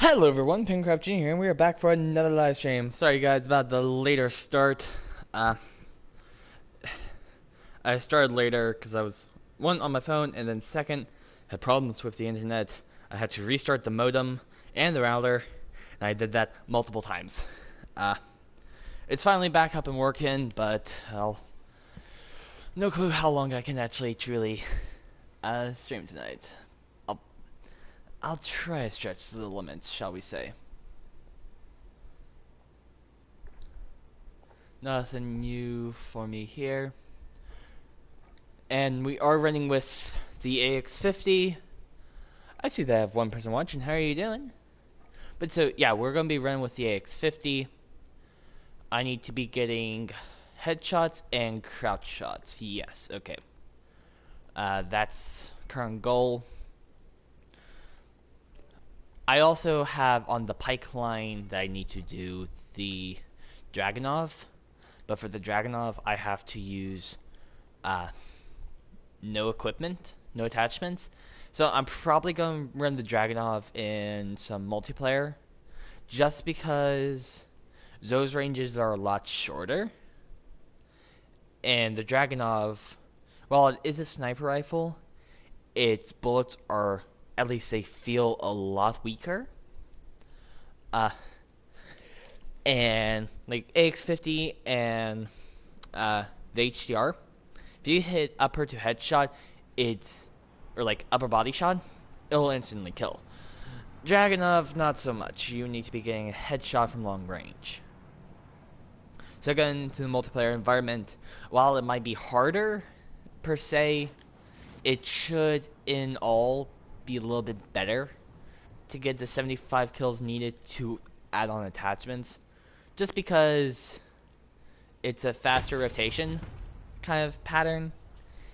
Hello everyone, PenguinCraftJr here, and we are back for another live stream. Sorry guys about the later start. Uh, I started later because I was, one, on my phone, and then second, had problems with the internet. I had to restart the modem and the router, and I did that multiple times. Uh, it's finally back up and working, but no clue how long I can actually truly stream tonight. I'll, I'll try to stretch the limits, shall we say. Nothing new for me here. And we are running with the AX50. I see that I have one person watching. How are you doing? But so, yeah, we're going to be running with the AX50. I need to be getting headshots and crouch shots. Yes, okay. That's current goal. I also have on the pike line that I need to do the Dragunov. But for the Dragunov, I have to use no equipment, no attachments. So I'm probably going to run the Dragunov in some multiplayer, just because those ranges are a lot shorter. And the Dragunov, while it is a sniper rifle, its bullets are, at least they feel a lot weaker. And like AX50 and the HDR, if you hit upper to headshot, or like upper body shot, it'll instantly kill. Dragunov, not so much. You need to be getting a headshot from long range. So going into the multiplayer environment, while it might be harder, per se, it should, in all, be a little bit better to get the 75 kills needed to add on attachments. Just because it's a faster rotation kind of pattern.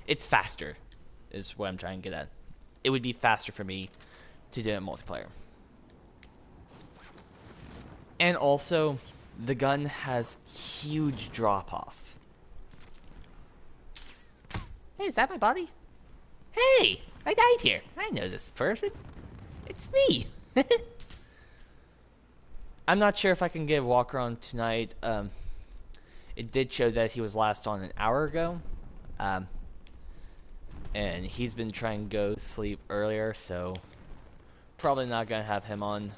It's faster, is what I'm trying to get at. It would be faster for me to do it in multiplayer. And also, the gun has huge drop-off. Hey, is that my body? Hey, I died here. I know this person. It's me. I'm not sure if I can get Walker on tonight. It did show that he was last on an hour ago. And he's been trying to go sleep earlier, so probably not going to have him on.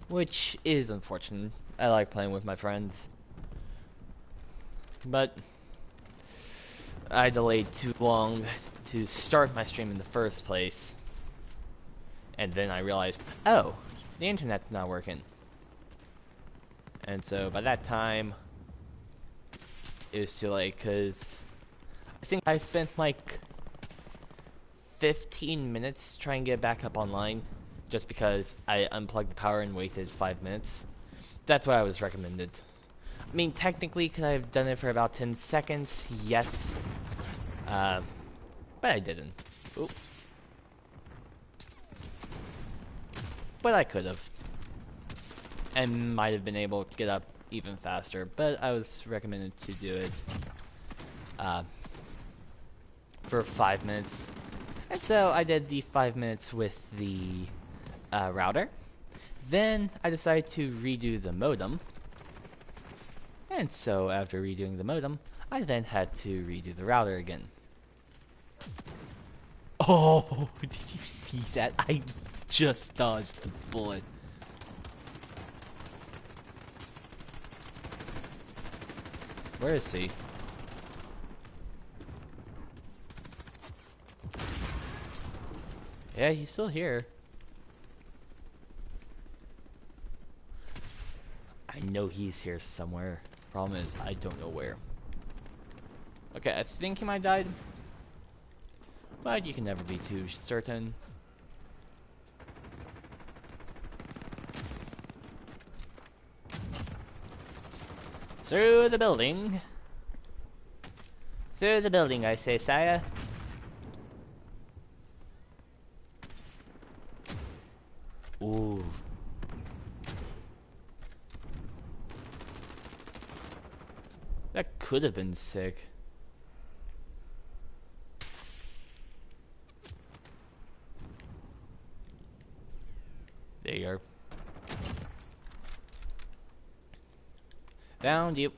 Which is unfortunate. I like playing with my friends. But I delayed too long to start my stream in the first place. And then I realized, oh, the internet's not working. And so by that time, it was too late, because I think I spent like 15 minutes trying to get back up online, just because I unplugged the power and waited 5 minutes. That's what I was recommended. I mean, technically, could I have done it for about 10 seconds? Yes. But I didn't. Oop. But I could have. And might have been able to get up even faster, but I was recommended to do it for 5 minutes. And so I did the 5 minutes with the router. Then I decided to redo the modem. And so after redoing the modem, I then had to redo the router again. Oh, did you see that? I just dodged the bullet. Where is he? Yeah, he's still here. I know he's here somewhere. Problem is, I don't know where. Okay, I think he might have died. But you can never be too certain. Through the building. Through the building, I say, sire. Ooh. That could have been sick. There you are. Found you.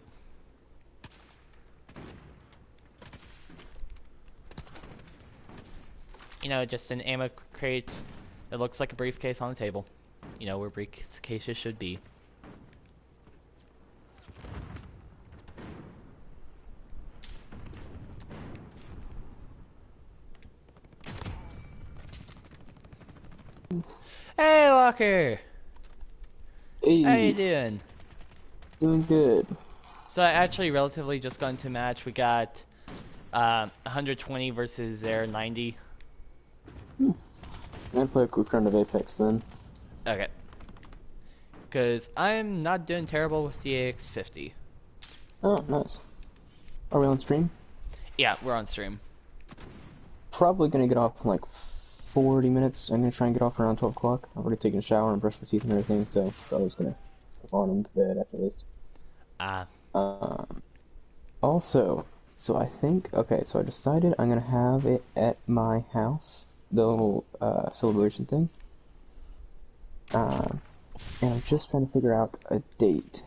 You know, just an ammo crate that looks like a briefcase on the table. You know, where briefcases should be. Hey, Locker! Hey, How you doing? doing good. So I actually relatively just got into a match. We got 120 versus their 90. I'm gonna play a quick round of Apex then. Okay. Because I'm not doing terrible with the AX50. Oh, nice. Are we on stream? Yeah, we're on stream. Probably gonna get off in like 40 minutes. I'm gonna try and get off around 12 o'clock. I've already taken a shower and brushed my teeth and everything, so probably just gonna slip on into bed after this. Also, so I think, okay, so I decided I'm gonna have it at my house, the little celebration thing. And I'm just trying to figure out a date.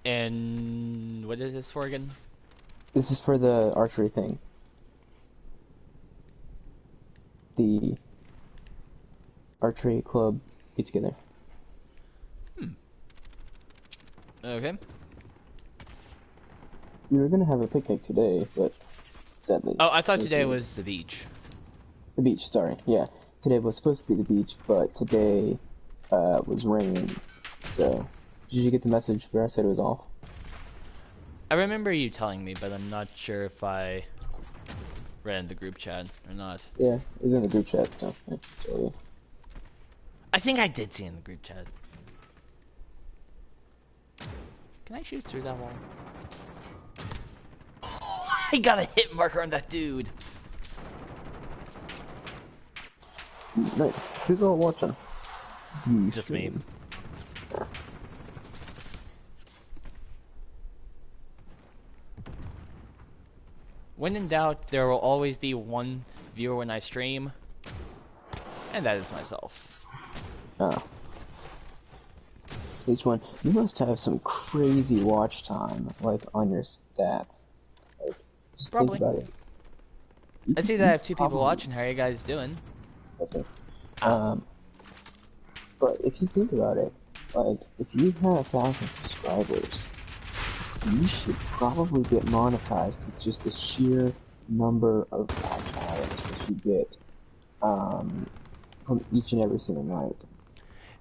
And what is this for again? This is for the archery thing. The archery club get together. Okay. We were gonna have a picnic today, but sadly. Oh, I thought today was the beach. The beach, sorry. Yeah. Today was supposed to be the beach, but today was raining. So, did you get the message where I said it was off? I remember you telling me, but I'm not sure if I read in the group chat or not. Yeah, it was in the group chat, so yeah, tell you. I think I did see in the group chat. Can I shoot through that wall? I got a hit marker on that dude. Nice. Who's all watching? Just me. When in doubt, there will always be one viewer when I stream, and that is myself. Ah. Each one. You must have some crazy watch time, like, on your stats. Like, just Probably. think about it. I see that I have 2 people watching. How are you guys doing? That's good. But if you think about it, like, if you have 1,000 subscribers, you should probably get monetized with just the sheer number of watch hours that you get from each and every single night.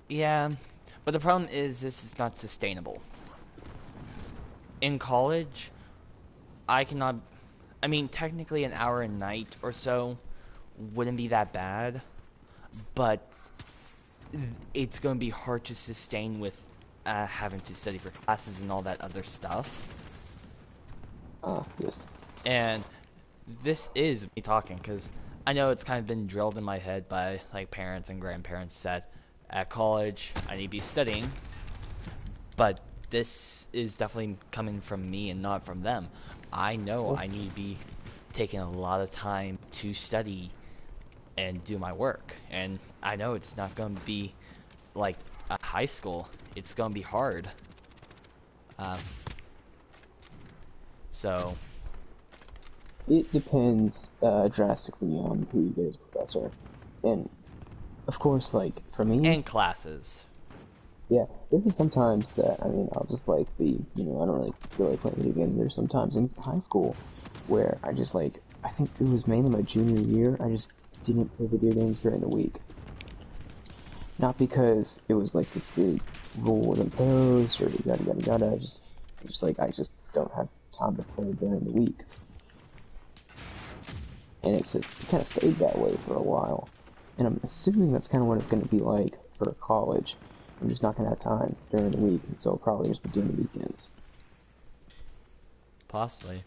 Yeah, but the problem is this is not sustainable. In college, I cannot... I mean, technically an hour a night or so wouldn't be that bad, but it's going to be hard to sustain with having to study for classes and all that other stuff. Yes. And this is me talking, because I know it's kind of been drilled in my head by like parents and grandparents that at college I need to be studying, but this is definitely coming from me and not from them. I know I need to be taking a lot of time to study and do my work, and I know it's not going to be like a high school. It's going to be hard. So It depends drastically on who you get as a professor. And, of course, like, for me... And classes. Yeah, there's sometimes that, I mean, I'll just, like, be, you know, I don't really feel like playing video games. There's sometimes in high school where I just, like, I think it was mainly my junior year, I just didn't play video games during the week. Not because it was, like, this big rule was imposed or yada yada yada, just like, I just don't have time to play during the week. And it's kind of stayed that way for a while. And I'm assuming that's kind of what it's going to be like for college. I'm just not going to have time during the week, and so I'll probably just be doing the weekends. Possibly.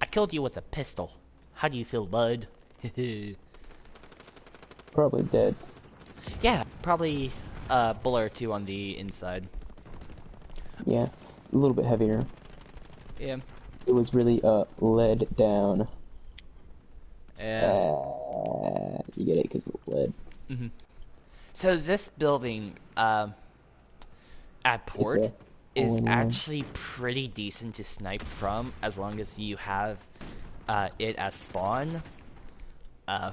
I killed you with a pistol. How do you feel, bud? Probably dead. Yeah, probably a bullet or 2 on the inside. Yeah, a little bit heavier. Yeah. it was really led down. Yeah. You get it because of lead. Hmm. So this building, at It's port a is all-in-one. actually pretty decent to snipe from as long as you have it as spawn. Uh,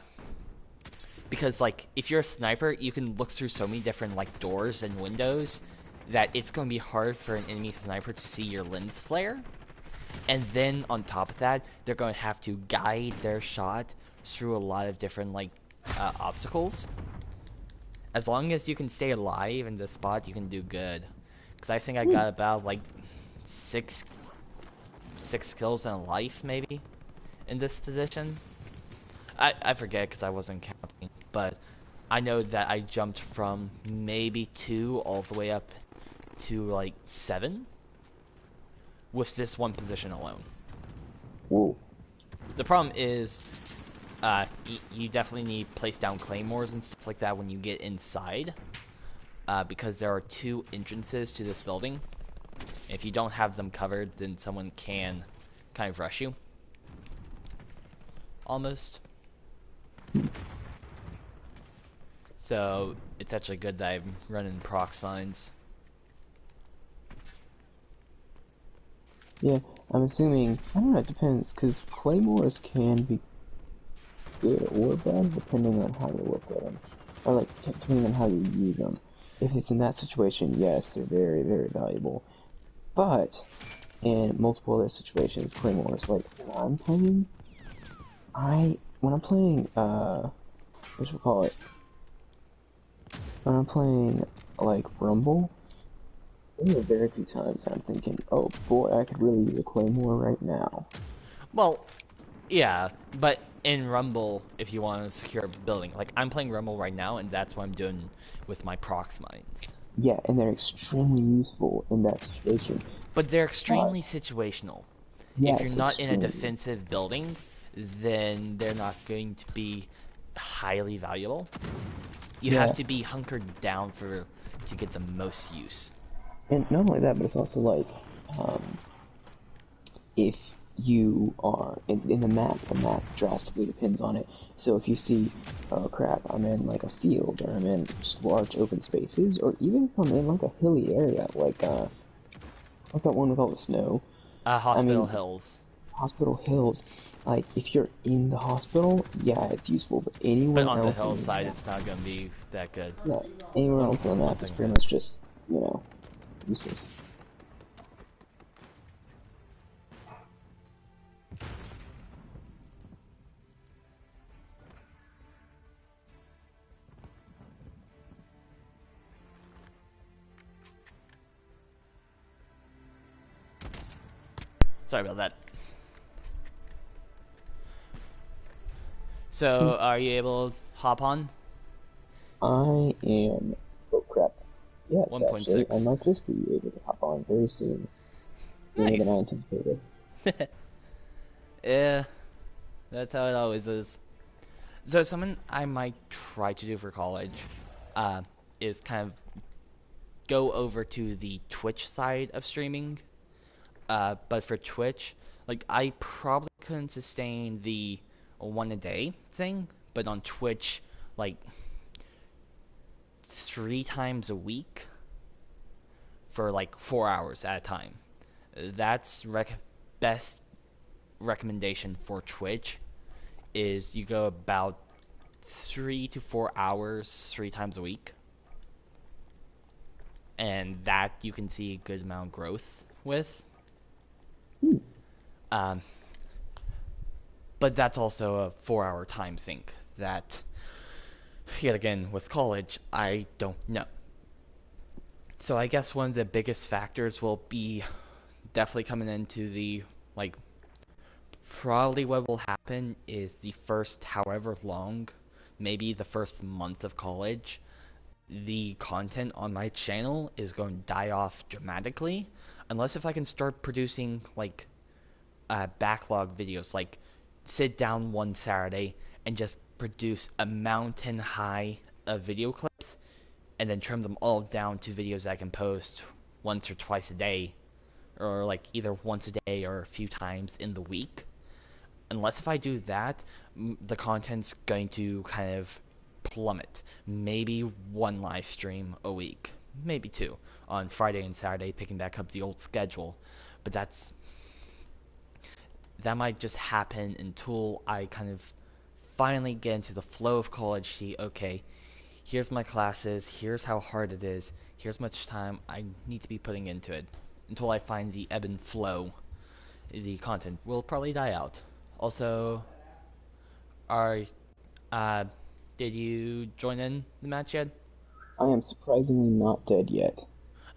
because like if you're a sniper, you can look through so many different like doors and windows that it's going to be hard for an enemy sniper to see your lens flare. And then on top of that, they're going to have to guide their shot through a lot of different like obstacles. As long as you can stay alive in this spot, you can do good. Because I think I Hmm. got about like six six kills and a life maybe in this position. I forget because I wasn't counting, but I know that I jumped from maybe 2 all the way up to like 7 with this one position alone. Whoa. The problem is, you definitely need place down claymores and stuff like that when you get inside, because there are 2 entrances to this building. If you don't have them covered, then someone can kind of rush you. Almost. So it's actually good that I'm running prox mines. Yeah, I'm assuming. I don't know. It depends, because claymores can be good or bad depending on how you look at them, or like depending on how you use them. If it's in that situation, yes, they're very, very valuable. But in multiple other situations, claymores, like when I'm playing, what should we call it? When I'm playing like Rumble, there are very few times that I'm thinking, oh boy, I could really use a claymore right now. Well, yeah, but in Rumble, if you want to secure a building, like I'm playing Rumble right now, and that's what I'm doing with my prox mines. Yeah, and they're extremely useful in that situation. But they're extremely But situational. If you're yes, not in a extremely. defensive building, then they're not going to be highly valuable. You have Yeah, to be hunkered down for to get the most use. and not only that, but it's also like, um, if you are in the map drastically depends on it. So if you see, oh crap, I'm in like a field, or I'm in just large open spaces, or even if I'm in like a hilly area, like what's that one with all the snow? I Hospital mean, just Hills. hospital hills. Like if you're in the hospital, yeah, it's useful, but But anywhere on the else on the hillside, map, it's not going to be that good. yeah, anywhere Oh, else on the one map is second. pretty much just, useless. Sorry about that. So, are you able to hop on? I am. Oh crap. Yes, actually, I 1.6. might just be able to hop on very soon, sooner than Nice. I anticipated. Yeah, that's how it always is. So, something I might try to do for college uh, is kind of go over to the Twitch side of streaming. But for Twitch, like I probably couldn't sustain the one a day thing, but on Twitch, like 3 times a week for like 4 hours at a time. That's best recommendation for Twitch is you go about 3 to 4 hours 3 times a week, and that you can see a good amount of growth with. Hmm. Um, but that's also a 4 hour time sink that, yet again, with college, I don't know. So I guess one of the biggest factors will be definitely coming into the, like, probably what will happen is the first however long, maybe the first month of college, the content on my channel is going to die off dramatically, unless if I can start producing like backlog videos, like sit down one Saturday and just produce a mountain high of video clips, and then trim them all down to videos I can post once or twice a day, or like either once a day or a few times in the week. Unless if I do that, the content's going to kind of plummet. Maybe one live stream a week, maybe two on Friday and Saturday, picking back up the old schedule. But that might just happen until I kind of finally get into the flow of college. See, okay, here's my classes, here's how hard it is, here's much time I need to be putting into it. Until I find the ebb and flow, the content will probably die out. Also, are did you join in the match yet? I am surprisingly not dead yet.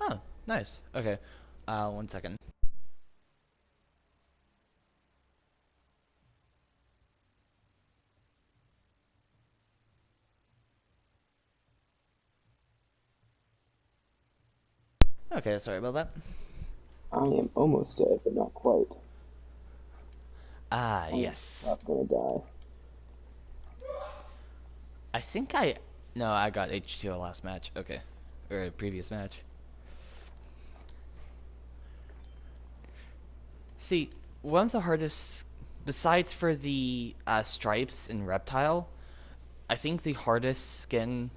Oh, nice. Okay, 1 second. Okay, sorry about that. I am almost dead, but not quite. Ah, I'm yes. not gonna die. I think no, I got H2 last match. Okay, or previous match. See, one of the hardest, besides for the stripes and reptile, I think the hardest skin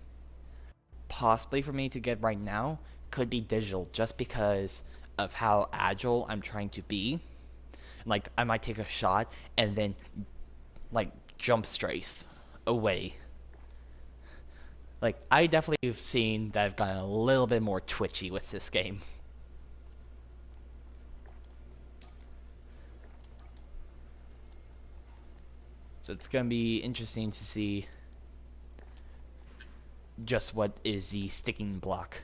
possibly for me to get right now could be digital, just because of how agile I'm trying to be. Like, I might take a shot and then, like, jump strafe away. Like, I definitely have seen that I've gotten a little bit more twitchy with this game. So it's going to be interesting to see just what is the sticking block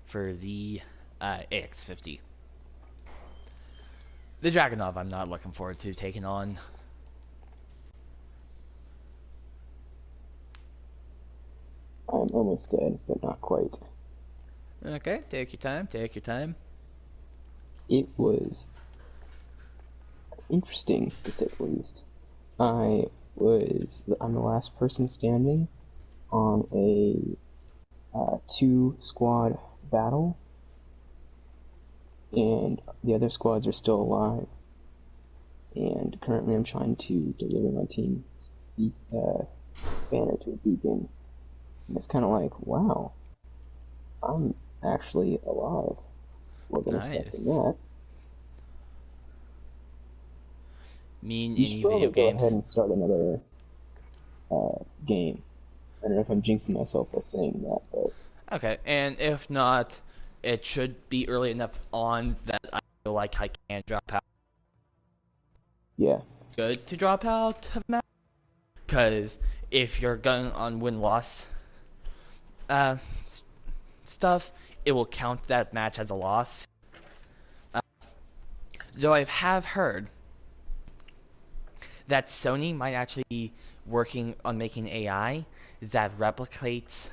for the AX50. The Dragonov I'm not looking forward to taking on. I'm almost dead, but not quite. Okay, take your time, take your time. It was interesting, to say the least. I'm the last person standing on a two squad battle, and the other squads are still alive. And currently, I'm trying to deliver my team's banner to a beacon. And it's kind of like, wow, I'm actually alive. Wasn't expecting Nice. that. Mean You should any probably video go ahead games? and start another game. I don't know if I'm jinxing myself by saying that, but Okay, and if not, it should be early enough on that I feel like I can drop out. yeah. Good to drop out of match, because if you're going on win-loss uh, stuff, it will count that match as a loss. Though I have heard that Sony might actually be working on making AI that replicates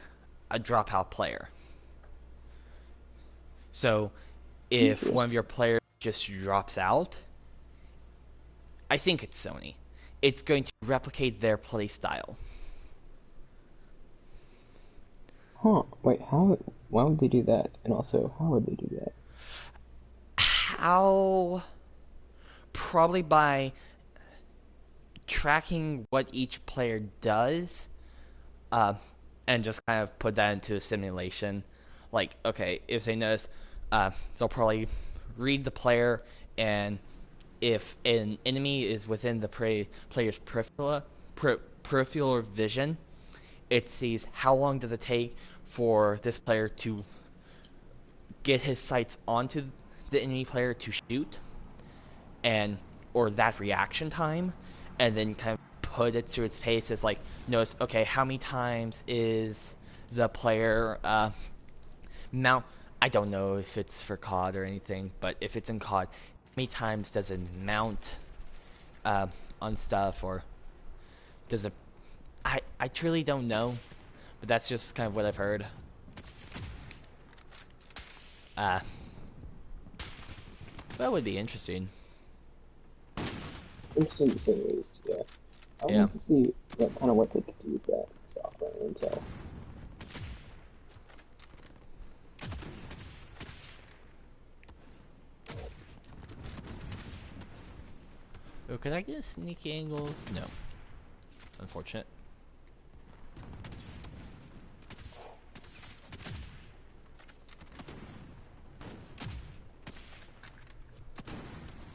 a dropout player. So if one of Interesting. your players just drops out, I think it's Sony. It's going to replicate their playstyle. Huh. Wait, why would they do that? And also, how would they do that? How? Probably by tracking what each player does, uh, and just kind of put that into a simulation. Like, okay, if they notice, they'll probably read the player, and if an enemy is within the player's peripheral vision, it sees how long does it take for this player to get his sights onto the enemy player to shoot, and or that reaction time, and then kind of put it through its paces. Like, notice, okay, how many times is the player mount? I don't know if it's for COD or anything, but if it's in COD, how many times does it mount uh, on stuff, or does it? I truly don't know, but that's just kind of what I've heard. Uh, that would be interesting. Interesting to say the least, yeah. I Yeah. want to see what they could do with that software and intel. Oh, could I get a sneaky angles? No. Unfortunate.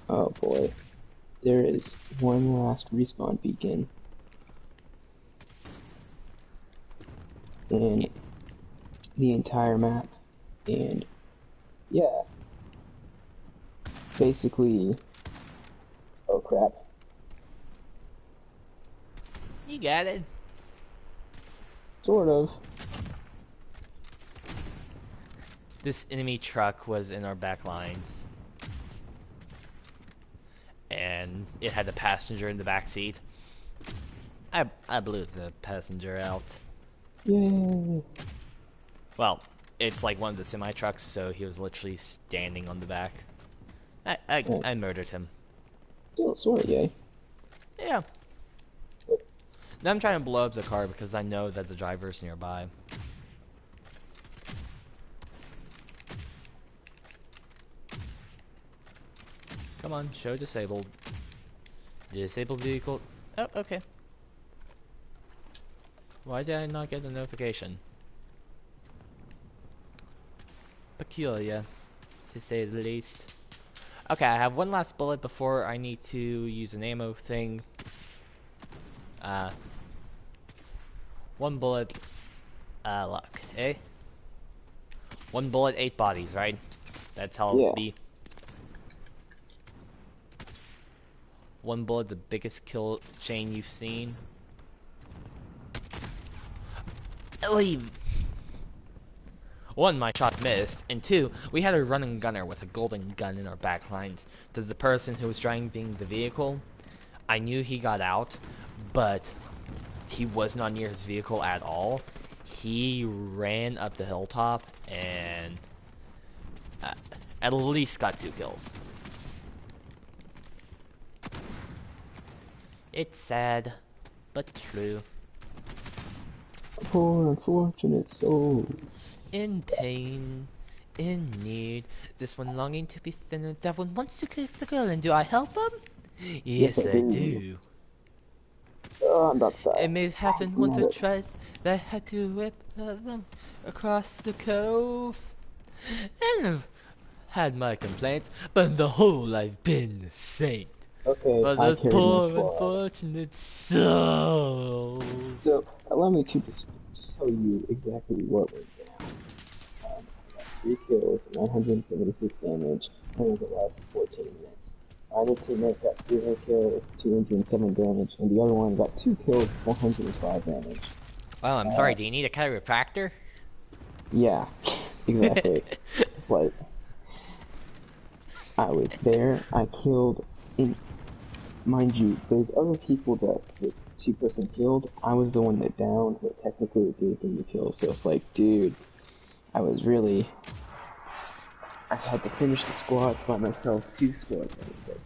Oh boy. There is one last respawn beacon. In the entire map. And yeah. Basically, oh crap. You got it. Sort of. This enemy truck was in our back lines. And it had a passenger in the back seat. I blew the passenger out. Yay. Well, it's like one of the semi-trucks, so he was literally standing on the back. I murdered him. Still sort of yay. Yeah. Now I'm trying to blow up the car because I know that the driver's nearby. Come on, show disabled. Disabled vehicle. Oh, okay. Why did I not get the notification? Peculiar, to say the least. Okay, I have one last bullet before I need to use an ammo thing. One bullet, luck, eh? One bullet, 8 bodies, right? That's how Yeah. it'll be. One bullet, the biggest kill chain you've seen. Leave. One, my shot missed, and two, we had a running gunner with a golden gun in our back lines. To the person who was driving the vehicle, I knew he got out, but he was not near his vehicle at all. He ran up the hilltop and at least got 2 kills. It's sad, but true. Poor unfortunate souls. In pain, in need, this one longing to be thinner, that one wants to kiss the girl, and do I help him? Yes, I do. Oh, I'm about to die. It may happen once or twice that I had to whip them across the cove. And I've had my complaints, but on the whole I've been a saint. Okay, For I those carried my poor squad. unfortunate souls. So, allow me to just tell you exactly what went down. I got 3 kills, 976 damage, and was alive for 14 minutes. My other teammate got 0 kills, 207 damage, and the other one got 2 kills, 105 damage. Well, I'm sorry, do you need a chiropractor? Yeah, exactly. It's like, I was there, I killed, in, mind you, those other people that the 2-person killed, I was the one that downed, but technically it gave them the kill, so it's like, dude, I had to finish the squads by myself, 2 squads by myself.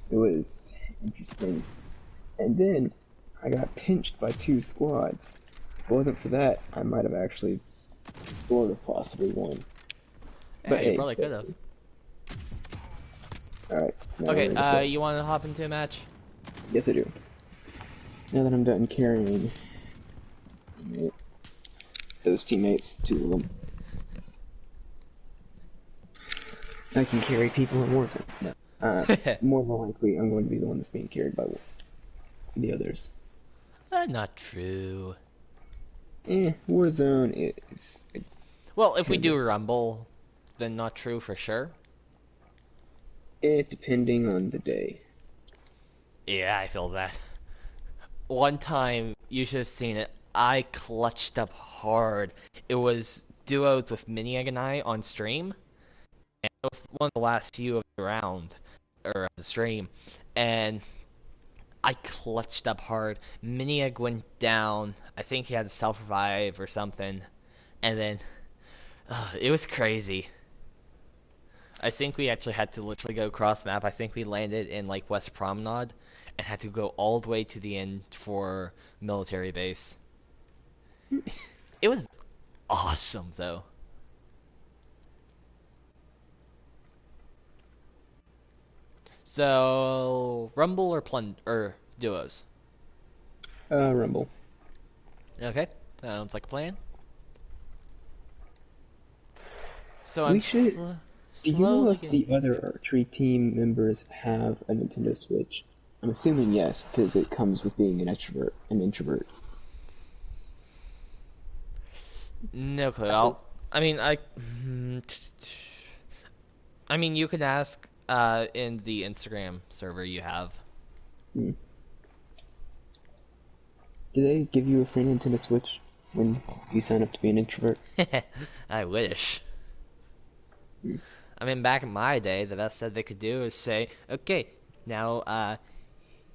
It was interesting. And then I got pinched by 2 squads. If it wasn't for that, I might have actually sort of possibly won. But Yeah, you hey, probably so, could have. alright. Okay, you want to hop into a match? Yes, I do. Now that I'm done carrying those teammates, 2 of them, I can carry people in Warzone. No. More than likely, I'm going to be the one that's being carried by the others. Not true. Warzone is... Well, if we do a rumble, then not true for sure. Depending on the day. Yeah, I feel that. One time, you should have seen it, I clutched up hard. It was duos with Miniag and I on stream. And it was one of the last few of the round, or the stream. And I clutched up hard. Miniag went down. I think he had to self-revive or something. And then, it was crazy. I think we actually had to literally go cross map. I think we landed in like West Promenade and had to go all the way to the end for military base. It was awesome though. So Rumble or Plun or duos? Rumble. Okay, sounds like a plan. So I'm We should. Do you know slowly if getting the used to other it. archery team members have a Nintendo Switch? I'm assuming yes, because it comes with being an extrovert, an introvert. No clue. I think. I mean, you can ask in the Instagram server you have. Hmm. Do they give you a free Nintendo Switch when you sign up to be an introvert? I wish. Hmm. I mean, back in my day, the best that they could do is say, "Okay, now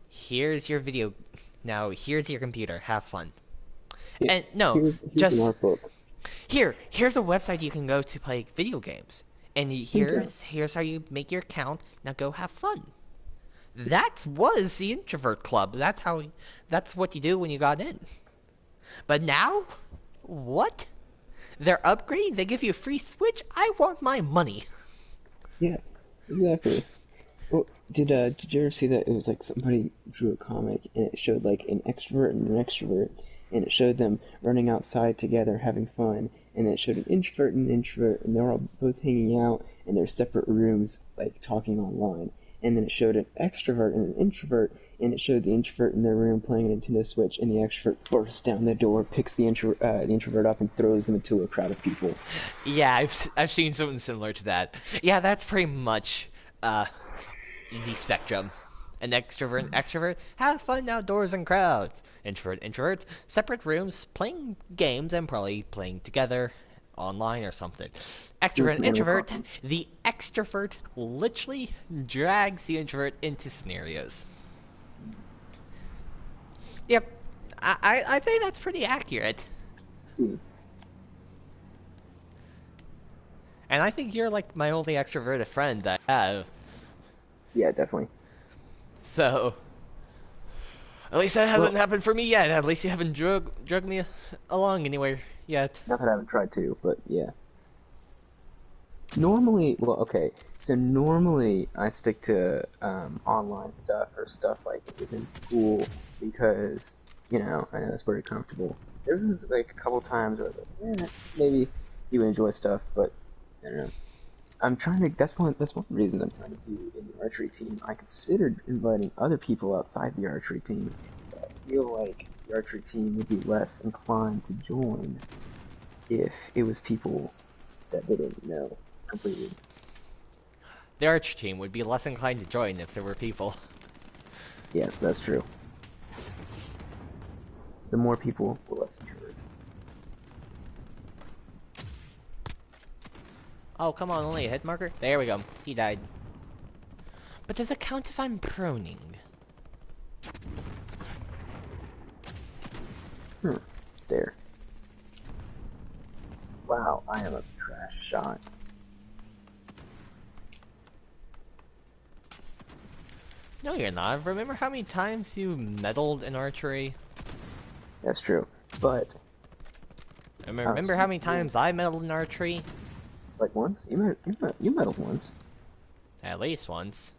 here's your video. Now here's your computer. Have fun." Yeah. And no, Here's an just art book. here's a website you can go to play video games. And There you go. here's how you make your account. Now go have fun. That was the introvert club. That's what you do when you got in. But now, what? They're upgrading. They give you a free Switch. I want my money. Yeah, exactly. Well, did you ever see that it was like somebody drew a comic and it showed like an extrovert and an extrovert and it showed them running outside together having fun and then it showed an introvert and an introvert and they were all both hanging out in their separate rooms like talking online and then it showed an extrovert and an introvert and it showed the introvert in their room playing a Nintendo Switch and the extrovert bursts down the door, picks the introvert up and throws them into a crowd of people. Yeah, I've seen something similar to that. Yeah, that's pretty much uh the spectrum. An extrovert, extrovert, have fun outdoors and crowds. Introvert, introvert, separate rooms, playing games and probably playing together online or something. Doing Extrovert, some Animal introvert, Crossing. the extrovert literally drags the introvert into scenarios. Yep, I think that's pretty accurate. Hmm. And I think you're like my only extroverted friend that I have. Yeah, definitely. So, at least that hasn't Well, happened for me yet. At least you haven't drug me along anywhere yet. not that I haven't tried to, but yeah. Normally, well, okay. So normally I stick to online stuff or stuff like within school because I know that's very comfortable. There was like a couple times where I was like, maybe you would enjoy stuff, but I don't know. I'm trying to. That's one of the reasons I'm trying to do in the archery team. I considered inviting other people outside the archery team. But I feel like the archery team would be less inclined to join if it was people that they didn't know completely. The archer team would be less inclined to join if there were people. Yes, that's true. The more people, the less insurers. Oh, come on, only a hit marker? There we go. He died. But does it count if I'm proning? Hmm. There. Wow, I am a trash shot. No, you're not. Remember how many times you meddled in archery? That's true. But And I was remember how many doing times I meddled in archery? like once. You meddled once. At least once.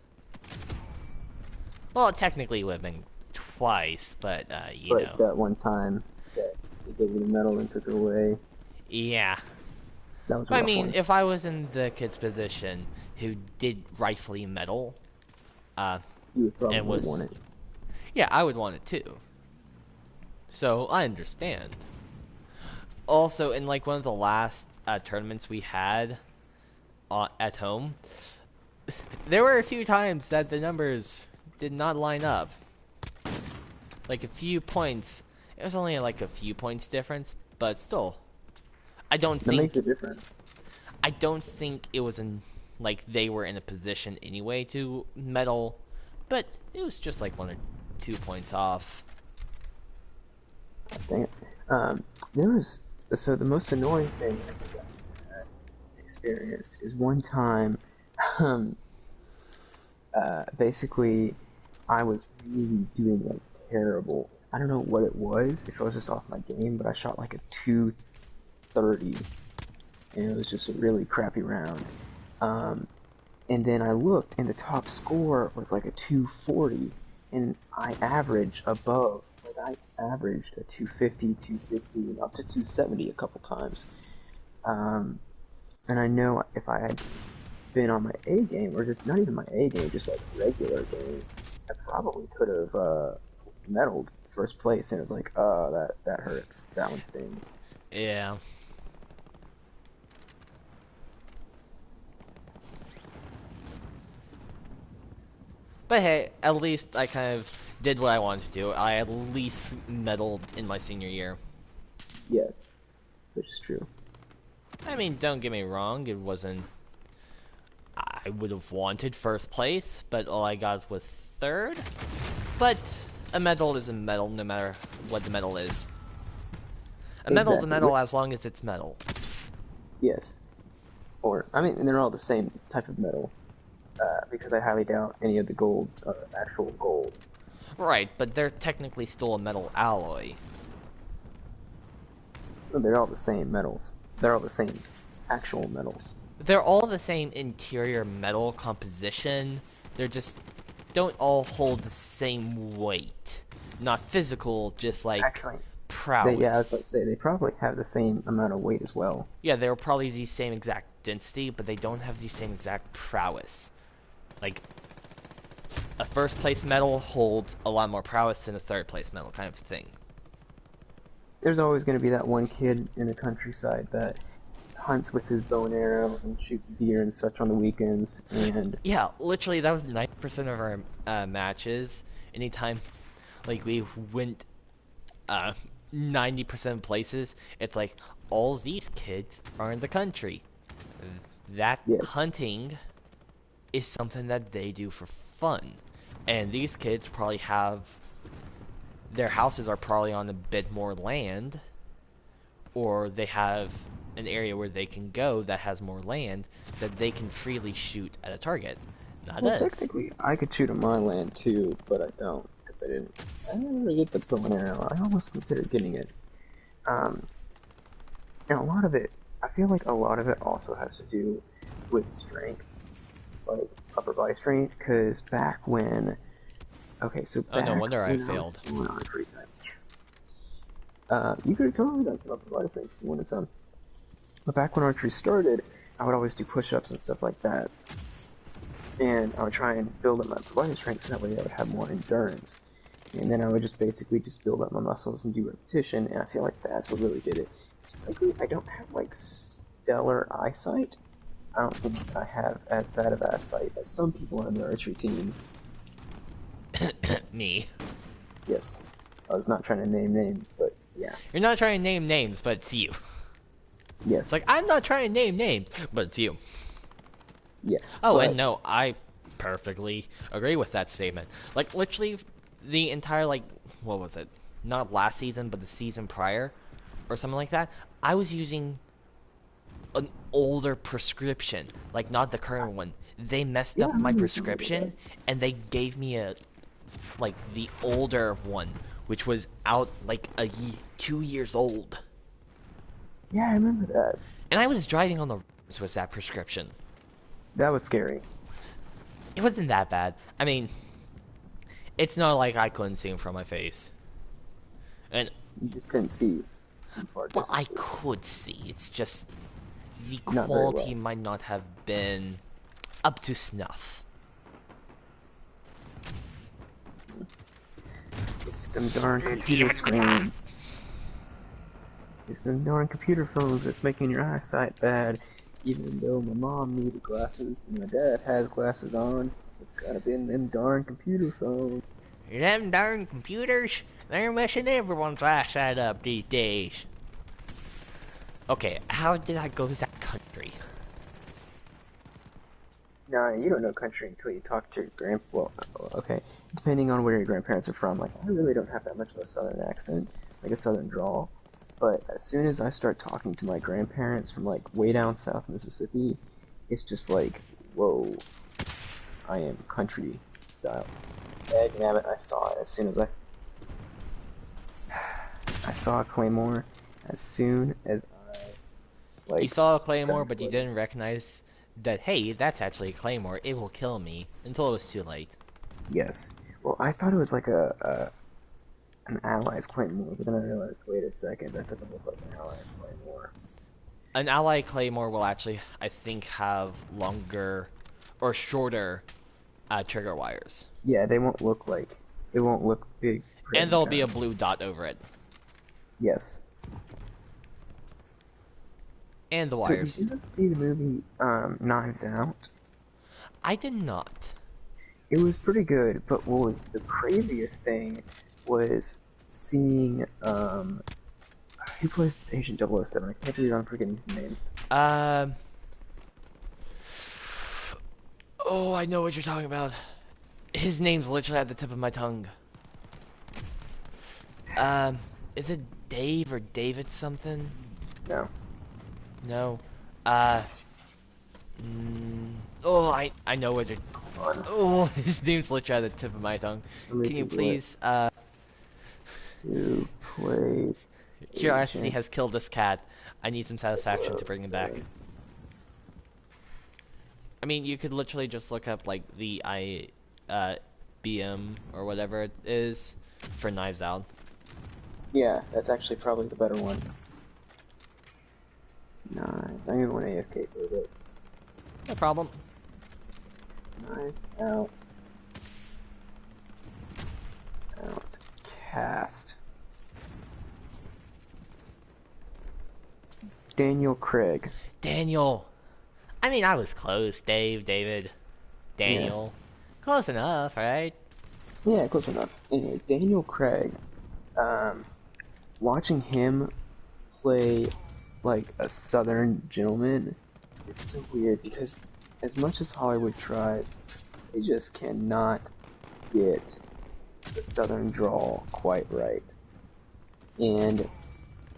Well, technically it would have been twice, but, you But know. that one time that they gave you the medal and took it away, Yeah. that was a But I rough mean, one. if I was in the kid's position who did rightfully meddle, uh, You would and probably want was... it. Yeah, I would want it too. So, I understand. Also, in like one of the last tournaments we had at home, there were a few times that the numbers did not line up. Like a few points. It was only like a few points difference, but still, I don't That makes think a difference. I don't think it was in like they were in a position anyway to medal, but it was just like 1 or 2 points off. Dang it. There was so the most annoying thing I think I experienced is one time, um, basically, I was really doing like terrible. I don't know what it was, if I was just off my game, but I shot like a 230, and it was just a really crappy round. Um, And then I looked, and the top score was like a 240, and I averaged above. Like I averaged a 250, 260, and up to 270 a couple times. Um, and I know if I had been on my A game, or just not even my A game, just like regular game, I probably could have medaled first place. And it was like, oh, that hurts. That one stings. Yeah. But hey, at least I kind of did what I wanted to do. I at least medaled in my senior year. Yes, such is true. I mean, don't get me wrong, it wasn't. I would have wanted first place, but all I got was third. But a medal is a medal, no matter what the medal is. A medal is a Exactly. medal as long as it's metal. Yes. Or I mean, they're all the same type of metal. Because I highly doubt any of the gold are actual gold. Right, but they're technically still a metal alloy. They're all the same metals. They're all the same actual metals. They're all the same interior metal composition. They're just don't all hold the same weight. Not physical, just like Actually, yeah, I was about to prowess. say they probably have the same amount of weight as well. Yeah, they're probably the same exact density, but they don't have the same exact prowess. Like, a first place medal holds a lot more prowess than a third place medal, kind of thing. There's always going to be that one kid in the countryside that hunts with his bow and arrow and shoots deer and such on the weekends. And Yeah, literally, that was 90% of our matches. Anytime, like, we went uh, 90% of places, it's like, all these kids are in the country. That yes, hunting is something that they do for fun. And these kids probably have their houses are probably on a bit more land, or they have an area where they can go that has more land that they can freely shoot at a target. Not well, us. technically I could shoot on my land too, but I don't because I didn't. I didn't really get the bow and arrow. I almost considered getting it. Um, and a lot of it, I feel like a lot of it also has to do with strength, like upper body strength. Because back when, okay, so Oh, no back wonder I when I was failed. still in archery, you could have totally done some upper body strength if you wanted some. But back when archery started, I would always do push-ups and stuff like that, and I would try and build up my upper body strength so that way I would have more endurance. And then I would just basically just build up my muscles and do repetition, and I feel like that's what really did it. Frankly, I don't have like stellar eyesight. I don't think I have as bad of eyesight as some people on the archery team. Me. Yes, I was not trying to name names, but yeah, You're not trying to name names, but it's you. It's yes, like, I'm not trying to name names, but it's you. yeah, Oh, and but no, I perfectly agree with that statement. Like, literally, the entire, like, what was it? Not last season, but the season prior, or something like that, I was using an older prescription, like, not the current one. They messed yeah, I up my remember you telling me about that. prescription, and they gave me like, the older one, which was out, like, 2 years old. Yeah, I remember that. And I was driving on the roads with that prescription. That was scary. It wasn't that bad. I mean, it's not like I couldn't see him from my face. And, You just couldn't see from far well, I distances. could see. It's just the Not very quality well. might not have been up to snuff. It's them darn computer screens. It's them darn computer phones that's making your eyesight bad. Even though my mom needed glasses and my dad has glasses on, it's gotta be in them darn computer phones. Them darn computers, they're messing everyone's eyesight up these days. Okay, how did I go to that country? Nah, you don't know country until you talk to your well, okay, depending on where your grandparents are from. Like, I really don't have that much of a southern accent, like a southern drawl. But as soon as I start talking to my grandparents from like way down south Mississippi, it's just like, whoa, I am country style. Dagnabbit, I saw it as soon as I saw a claymore. As soon as I You like saw a claymore, got but you flooded. didn't recognize that, hey, that's actually a claymore. It will kill me until it was too late. Yes. Well, I thought it was like a an ally's claymore, but then I realized, wait a second, that doesn't look like an ally's claymore. An ally claymore will actually, I think, have longer or shorter trigger wires, Yeah, they won't look big, and pretty there'll be kind a of. blue dot over it, Yes. and the So did wires. you ever see the movie Knives Out? I did not. It was pretty good, but what was the craziest thing was seeing who plays Agent 007? I can't believe I'm forgetting his name. Um. Oh, I know what you're talking about. His name's literally at the tip of my tongue. Um, is it Dave or David something? No. No. Uh. Oh, I know what you're. Hold on. Oh, his name's literally at the tip of my tongue. Let me Can you Google it. please? Who plays Curiosity Agent has killed this cat. I need some satisfaction to bring him back. 007? I mean, you could literally just look up like the BM or whatever it is for Knives Out. Yeah, that's actually probably the better one. Nice. I'm gonna went AFK for a bit. No problem. Nice out. Outcast. Daniel Craig. Daniel. I mean, I was close. Dave, David, Yeah. Daniel. Close enough, right? Yeah, close enough. Anyway, Daniel Craig. Um, watching him play like a Southern gentleman is so weird because as much as Hollywood tries, they just cannot get the Southern drawl quite right. And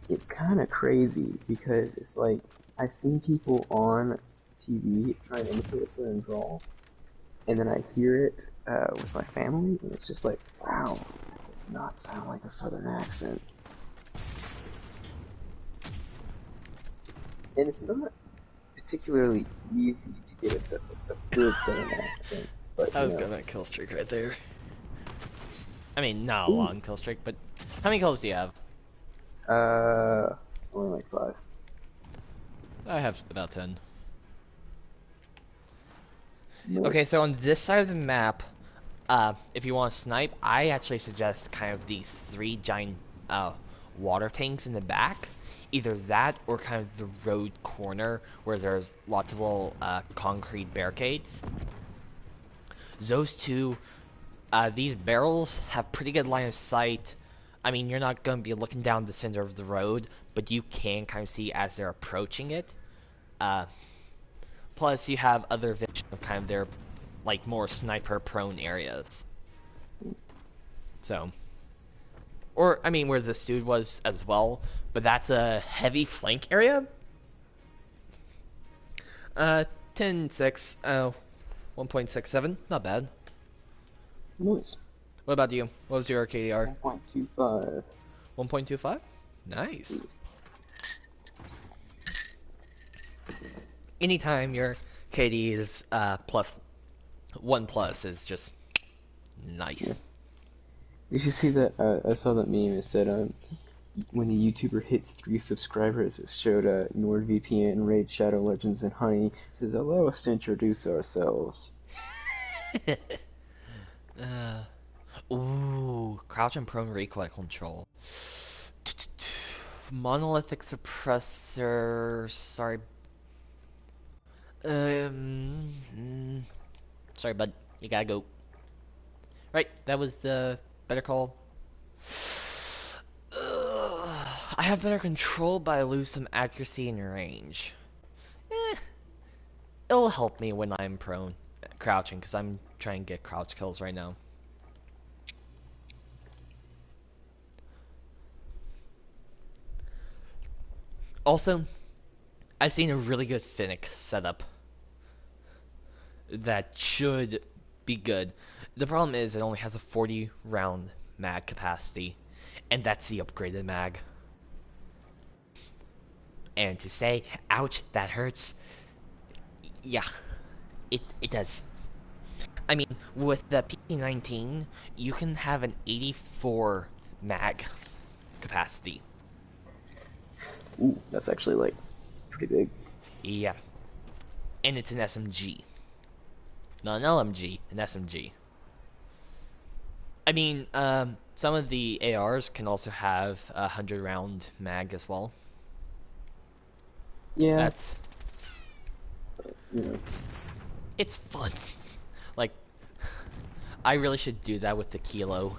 it's kind of crazy because it's like I've seen people on TV trying to imitate a Southern drawl, and then I hear it with my family, and it's just like, wow, that does not sound like a Southern accent. And it's not particularly easy to get a good Southern accent, but I was gonna kill streak right there. I mean, not a ooh, long kill streak, but how many kills do you have? uh, only like 5. I have about 10. Okay, Nice. so on this side of the map, if you want to snipe, I actually suggest kind of these 3 giant water tanks in the back. Either that or kind of the road corner where there's lots of little concrete barricades. Those two, these barrels have pretty good line of sight. I mean, you're not going to be looking down the center of the road, but you can kind of see as they're approaching it. Uh, Plus, you have other vision of kind of their, like, more sniper-prone areas. So, or I mean, where this dude was as well, but that's a heavy flank area. 10.6, 1.67, not bad. Nice. What about you? What was your KDR? 1.25. 1.25? Nice. Anytime your KD is plus 1 plus is just Yeah. nice. Did you see that? I saw that meme. It said, when a YouTuber hits 3 subscribers, it showed NordVPN, Raid Shadow Legends, and Honey. It says, allow us to introduce ourselves. uh, Ooh, crouch and prone recoil control. Monolithic suppressor. Sorry. Sorry, bud. You gotta go. Right, that was the better call. I have better control, but I lose some accuracy and range. Eh, it'll help me when I'm prone, crouching, because I'm trying to get crouch kills right now. Also, I've seen a really good Finnick setup that should be good. The problem is it only has a 40 round mag capacity, and that's the upgraded mag. And to say, ouch, that hurts, Yeah, it does. I mean, with the P19, you can have an 84 mag capacity. Ooh, that's actually like pretty big. Yeah, and it's an SMG, not an LMG, an SMG. I mean, some of the ARs can also have a 100 round mag as well. Yeah, That's you know. it's fun. Like, I really should do that with the Kilo.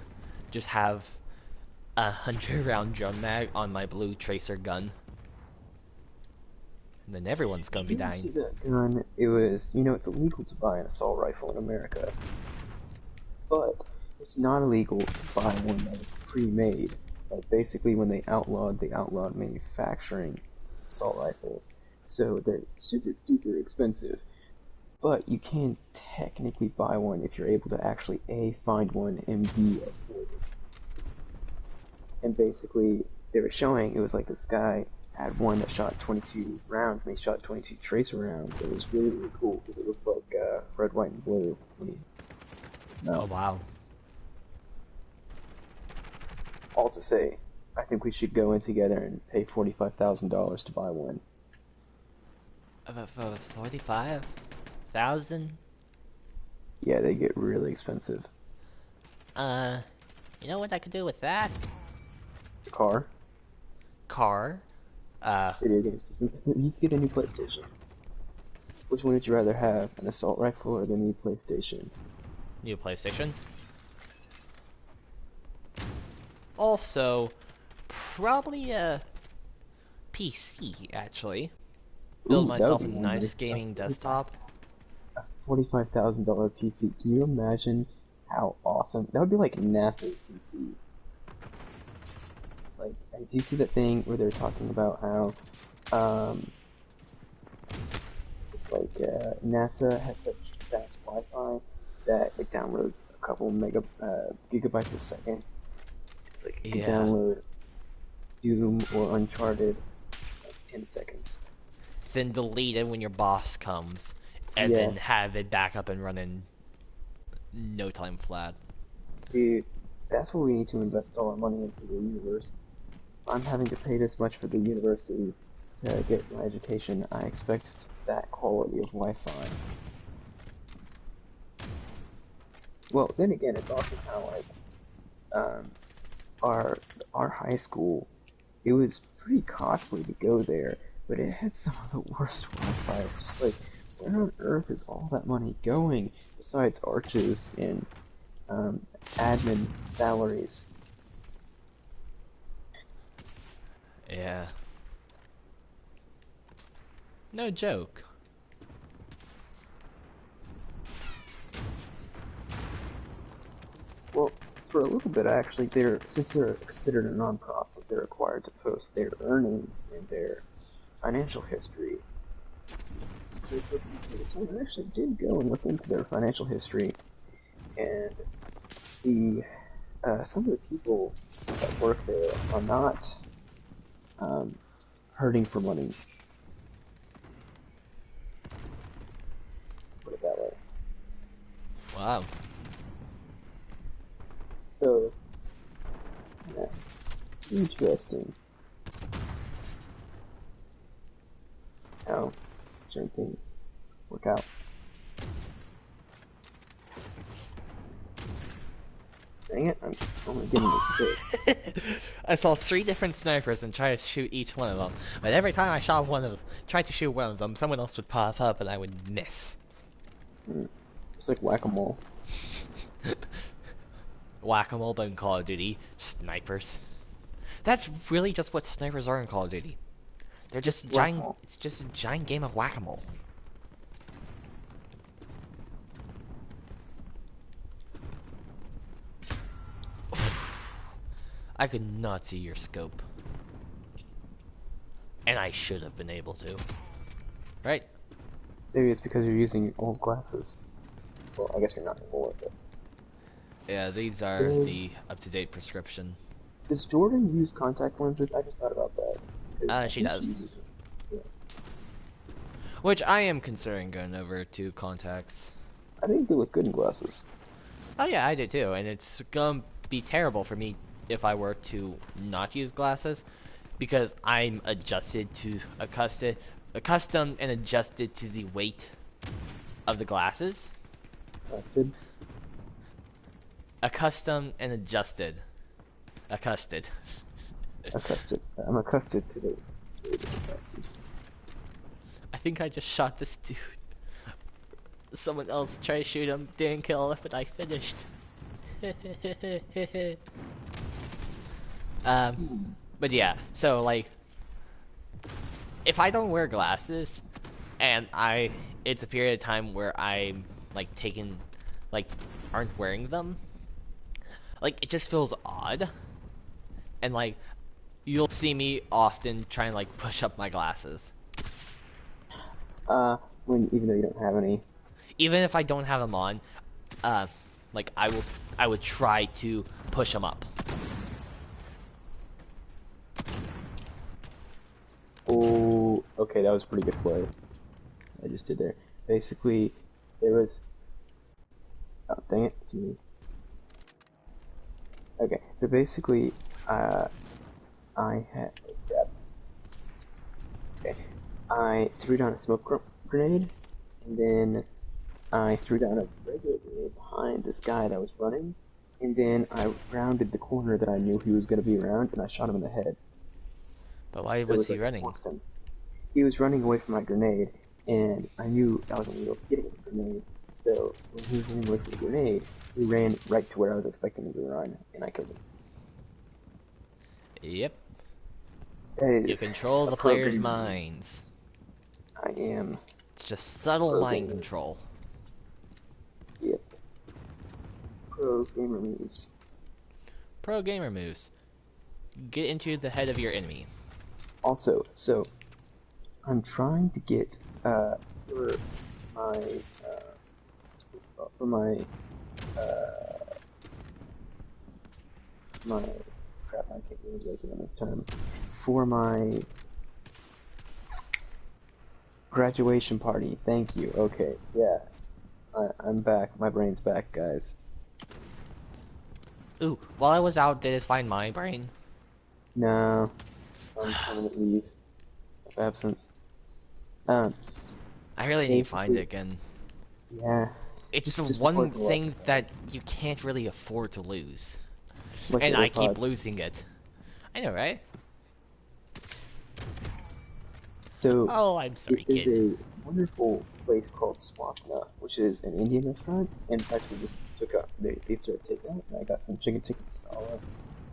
Just have a 100 round drum mag on my blue tracer gun. And then everyone's gonna Did be you ever dying. see that gun? It was, it's illegal to buy an assault rifle in America, but it's not illegal to buy one that is pre-made. Like basically, when they outlawed manufacturing assault rifles, so they're super duper expensive. But you can technically buy one if you're able to actually A, find one, and B, afford it. And basically, they were showing it was like this guy had one that shot 22 rounds, and they shot 22 tracer rounds. And it was really, really cool because it looked like red, white, and blue when he Oh no. wow. All to say, I think we should go in together and pay $45,000 to buy one. 45,000. Yeah, they get really expensive. Uh, you know what I could do with that? Car, Car. Uh, video game system. You could get a new PlayStation. Which one would you rather have, an assault rifle or the new PlayStation? New PlayStation. Also, probably a PC actually. Build Ooh, that would myself be a one nice nice. gaming desktop. $45,000 PC. Can you imagine how awesome that would be? Like NASA's PC. Like, do you see that thing where they're talking about how it's like NASA has such fast Wi-Fi that it downloads a couple gigabytes a second. It's like it can Yeah. download Doom or Uncharted in like 10 seconds. Then delete it when your boss comes, and Yeah, then have it back up and running no time flat. dude, that's what we need to invest all our money into the universe. I'm having to pay this much for the university to get my education. I expect that quality of Wi-Fi. Well, then again, it's awesome how like um, our our high school, it was pretty costly to go there, but it had some of the worst Wi-Fi. It's just like, where on earth is all that money going besides arches and admin salaries? Yeah. No joke. Well, for a little bit, actually, since they're considered a nonprofit, they're required to post their earnings and their financial history. So for the time, I actually did go and look into their financial history, and the some of the people that work there are not um, hurting for money. Put it that way. Wow. So, yeah, interesting how certain things work out. Dang it, I'm only getting to 6. I saw 3 different snipers and tried to shoot each one of them. But every time I shot tried to shoot one of them, someone else would pop up and I would miss. Hmm. It's like whack-a-mole. Whack-a-mole, but in Call of Duty, snipers. That's really just what snipers are in Call of Duty. They're just Just giant. whack-a-mole. It's just a giant game of whack-a-mole. I could not see your scope, and I should have been able to. Right? Maybe it's because you're using old glasses. Well, I guess you're not anymore, but... Yeah, these are Does, the up-to-date prescription. does Jordan use contact lenses? I just thought about that. Because I She think she does. uses them. Yeah. Which I am considering going over to contacts. I think you look good in glasses. Oh yeah, I do too, and it's gonna be terrible for me if I were to not use glasses, because I'm accustomed and adjusted to the weight of the glasses. Accustomed? Accustomed and adjusted. Accusted. Accustomed. I'm accustomed to the weight of the glasses. I think I just shot this dude. Someone else tried to shoot him, didn't kill him, but I finished. But yeah, so like, if I don't wear glasses, and it's a period of time where I'm like like, aren't wearing them, like it just feels odd, and like, you'll see me often trying to like push up my glasses, Even though you don't have any. even if I don't have them on. Like I would try to push them up. Oh, okay, that was a pretty good play. I just did there. Basically, there was. Oh, dang it, it's me. Okay, so basically, I had. Oh, crap. Okay, I threw down a grenade, and then I threw down a regular grenade behind this guy that was running, and then I rounded the corner that I knew he was going to be around, and I shot him in the head. But why So it was was he like running? forced him. He was running away from my grenade, and I knew I wasn't able to get him with the grenade. So when he was running away from the grenade, he ran right to where I was expecting him to run, and I killed him. Yep. That You is control a the pro player's gamer. minds. I am It's just subtle pro mind gamer. control. Yep. Pro gamer moves. Pro gamer moves. Get into the head of your enemy. Also, so I'm trying to get my for my crap, I can't really make it on this term. For my graduation party. Thank you. Okay, yeah. I'm back. My brain's back, guys. Ooh, while I was out, did it find my brain? No. It's on permanent leave of absence. Um, I really need to find it basically, again. yeah. It's the Just one record the log. thing that you can't really afford to lose. Like And your I keep AirPods. losing it. I know, right? So, Oh, I'm sorry, there's kid. a wonderful place called Swapna, which is an Indian restaurant, and in fact, we just took up, they serve takeout, and I got some chicken tikka masala,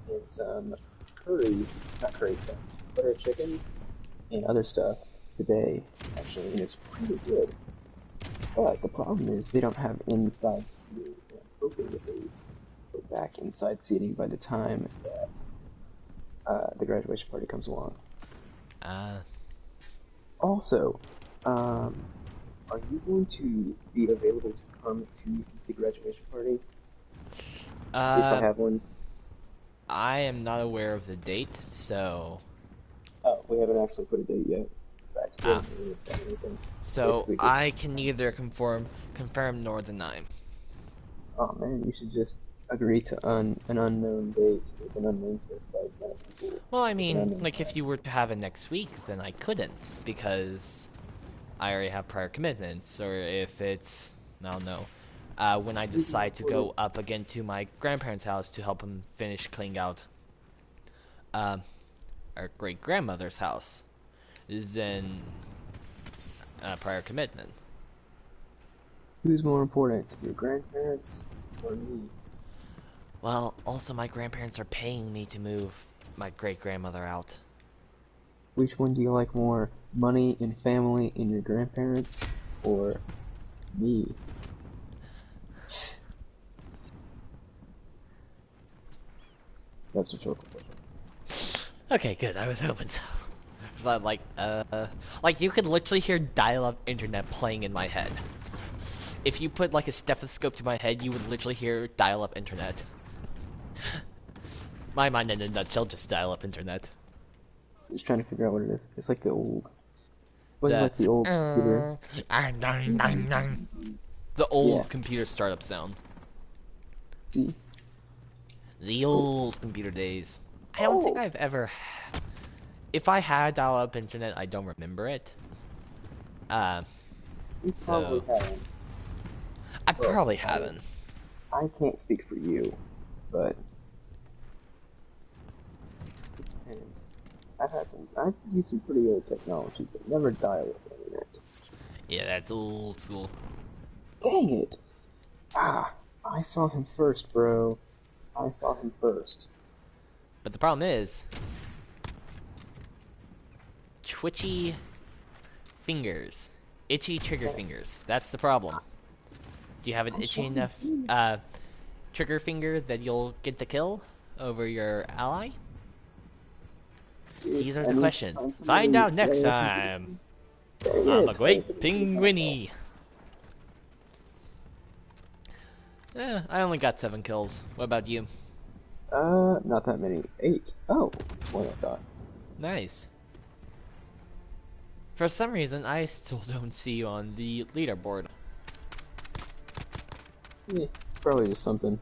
and some curry, not curry, some butter chicken, and other stuff today, actually, and it's pretty good. But the problem is they don't have inside seating. And I'm hoping that they put back inside seating by the time that the graduation party comes along. Uh, Also, are you going to be available to come to the graduation party if I uh, have one? I am not aware of the date, so... Oh, we haven't actually put a date yet. In fact, we Ah. haven't really said anything. So, Basically, just I can neither confirm nor deny. oh man, you should just agree to an unknown date with an unknown specified amount of people Well, I with an mean, unknown like, if time. you were to have it next week, then I couldn't, because I already have prior commitments, or if it's... I don't know. When I Who's more decide to important? go up again to my grandparents' house to help them finish cleaning out um, our great-grandmother's house, then prior commitment. Who's more important, your grandparents or me? Well, also my grandparents are paying me to move my great-grandmother out. Which one do you like more, money and family and your grandparents, or me? That's a joke question. Okay, good. I was hoping so. But like you could literally hear dial-up internet playing in my head. If you put like a stethoscope to my head, you would literally hear dial-up internet. My mind in a nutshell, just dial-up internet. Just trying to figure out what it is. It's like the old. Was it The like the old computer? the Yeah. old computer startup sound. See? The Wait. old computer days. I don't think Oh, I've ever. If I had dial-up internet, I don't remember it. Uh, you probably so haven't. I Well, probably haven't. I can't speak for you, but it depends. I've used some pretty old technology, but never dial-up internet. Yeah, that's old school. Dang it! Ah, I saw him first, bro. I saw him first. But the problem is, twitchy fingers, itchy trigger Okay. fingers. That's the problem. Do you have an I itchy saw him enough too. trigger finger that you'll get the kill over your ally? Dude, These are I the need to questions. find Find somebody out so next that I can get time. him. Dang I'm a it! I was great hoping to get that guy. pinguini. I only got 7 kills. What about you? Not that many. 8. Oh, that's more than I thought. Nice. For some reason, I still don't see you on the leaderboard. Yeah, it's probably just something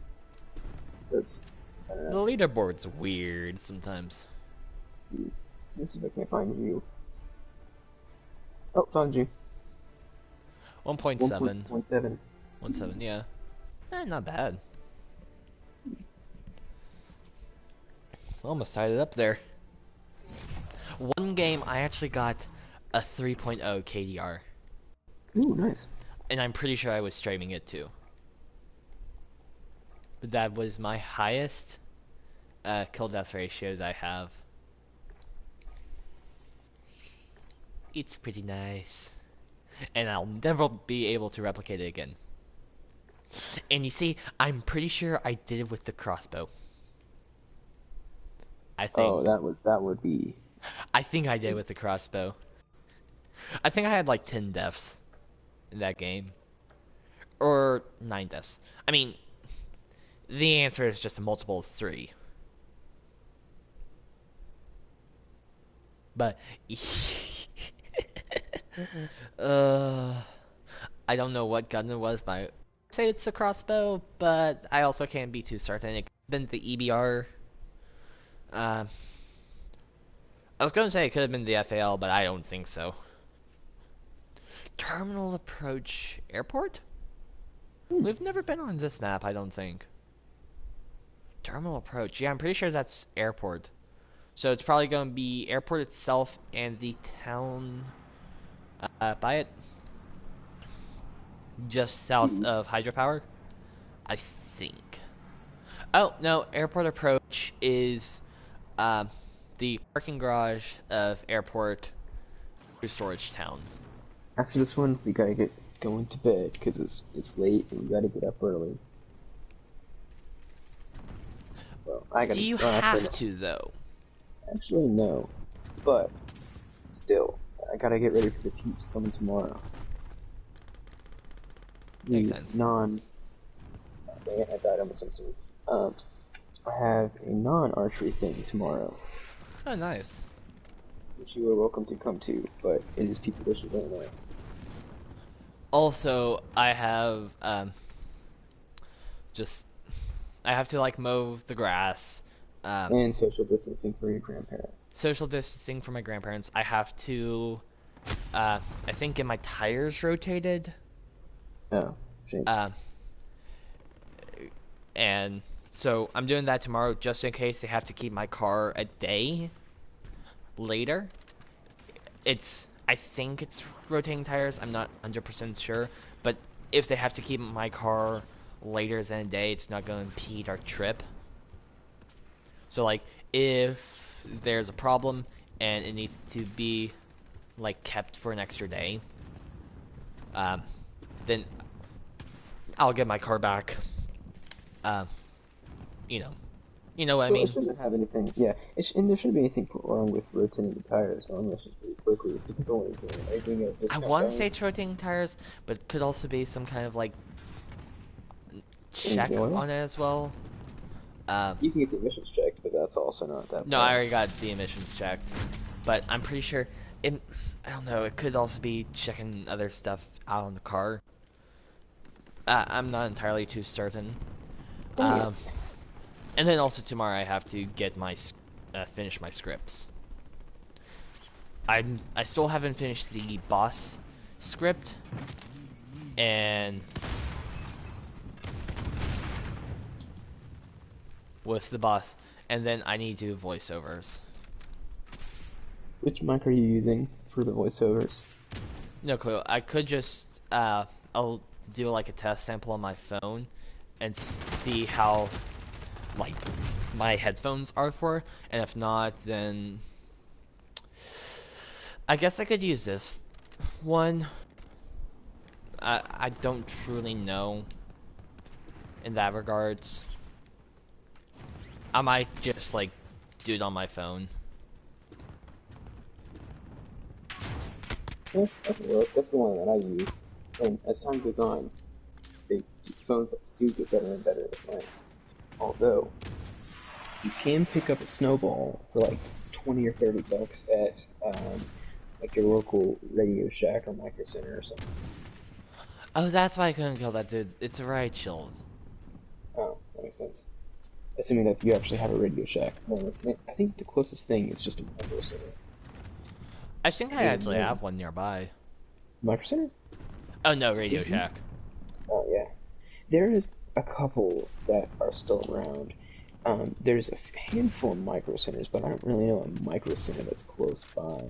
that's, I don't The know. leaderboard's weird sometimes. See, let's see if I can't find you. Oh, found you. 1.7. 1.7. 1.7, yeah. Not bad. Almost tied it up there. One game, I actually got a 3.0 KDR. Ooh, nice. And I'm pretty sure I was streaming it too. But that was my highest kill death ratios I have. It's pretty nice. And I'll never be able to replicate it again. And you see, I'm pretty sure I did it with the crossbow. I Oh, think. that would be. I think I did it with the crossbow. I think I had like 10 deaths in that game. Or 9 deaths. I mean, the answer is just a multiple of 3. But uh I don't know what gun it was, but I say it's a crossbow, but I also can't be too certain. It could have been the EBR. Uh, I was gonna say it could have been the FAL, but I don't think so. Terminal Approach Airport? We've never been on this map, I don't think. Terminal Approach. Yeah, I'm pretty sure that's airport. So it's probably going to be airport itself and the town by it. Just south of hydropower, I think. Oh, no, airport approach is the parking garage of airport to storage town. After this one, we gotta get going to bed because it's late and we gotta get up early. Well, I Do gotta. you Well, actually, have no. to, though? Actually, no. But still, I gotta get ready for the peeps coming tomorrow. Makes The sense. non. Dang it, I died almost instantly. I have a non-archery thing tomorrow, Oh, nice. which you are welcome to come to, but it is people that you don't know. Also, I have just I have to like mow the grass. And social distancing for your grandparents. Social distancing for my grandparents. I have to, I think, get my tires rotated. Oh, shame. Uh, and so I'm doing that tomorrow just in case they have to keep my car a day later. I think it's rotating tires. I'm not 100% sure. But if they have to keep my car later than a day, it's not going to impede our trip. So, like, if there's a problem and it needs to be, like, kept for an extra day, then I'll get my car back. You know. You know what I Well, it mean? shouldn't have anything. Yeah, and there shouldn't be anything wrong with rotating the tires unless it's really quickly. Because only doing a I discount want to value. say it's rotating tires, but it could also be some kind of, like, Change check the oil. on it as well. You can get the emissions checked, but that's also not that No, I bad. already got the emissions checked. But I'm pretty sure it I don't know. It could also be checking other stuff out in the car. I'm not entirely too certain. Dang it. Um, and then also tomorrow I have to get my finish my scripts. I still haven't finished the boss script, and with the boss, and then I need to do voiceovers. Which mic are you using for the voiceovers? No clue. I could just I'll do like a test sample on my phone and see how like my headphones are for, and if not, then I guess I could use this one. I don't truly know in that regards. I might just like do it on my phone. That's work. That's the one that I use. And as time goes on, the phones do get better and better with mics. Although, you can pick up a snowball for like 20 or 30 bucks at like your local Radio Shack or Micro Center or something. Oh, that's why I couldn't kill that dude. It's a riot shield. Oh, that makes sense. Assuming that you actually have a Radio Shack. No, I think the closest thing is just a Micro Center. I think I actually have one nearby. Micro Center? Oh no, Radio Shack. Oh yeah. There's a couple that are still around. There's a handful of micro centers, but I don't really know a micro center that's close by.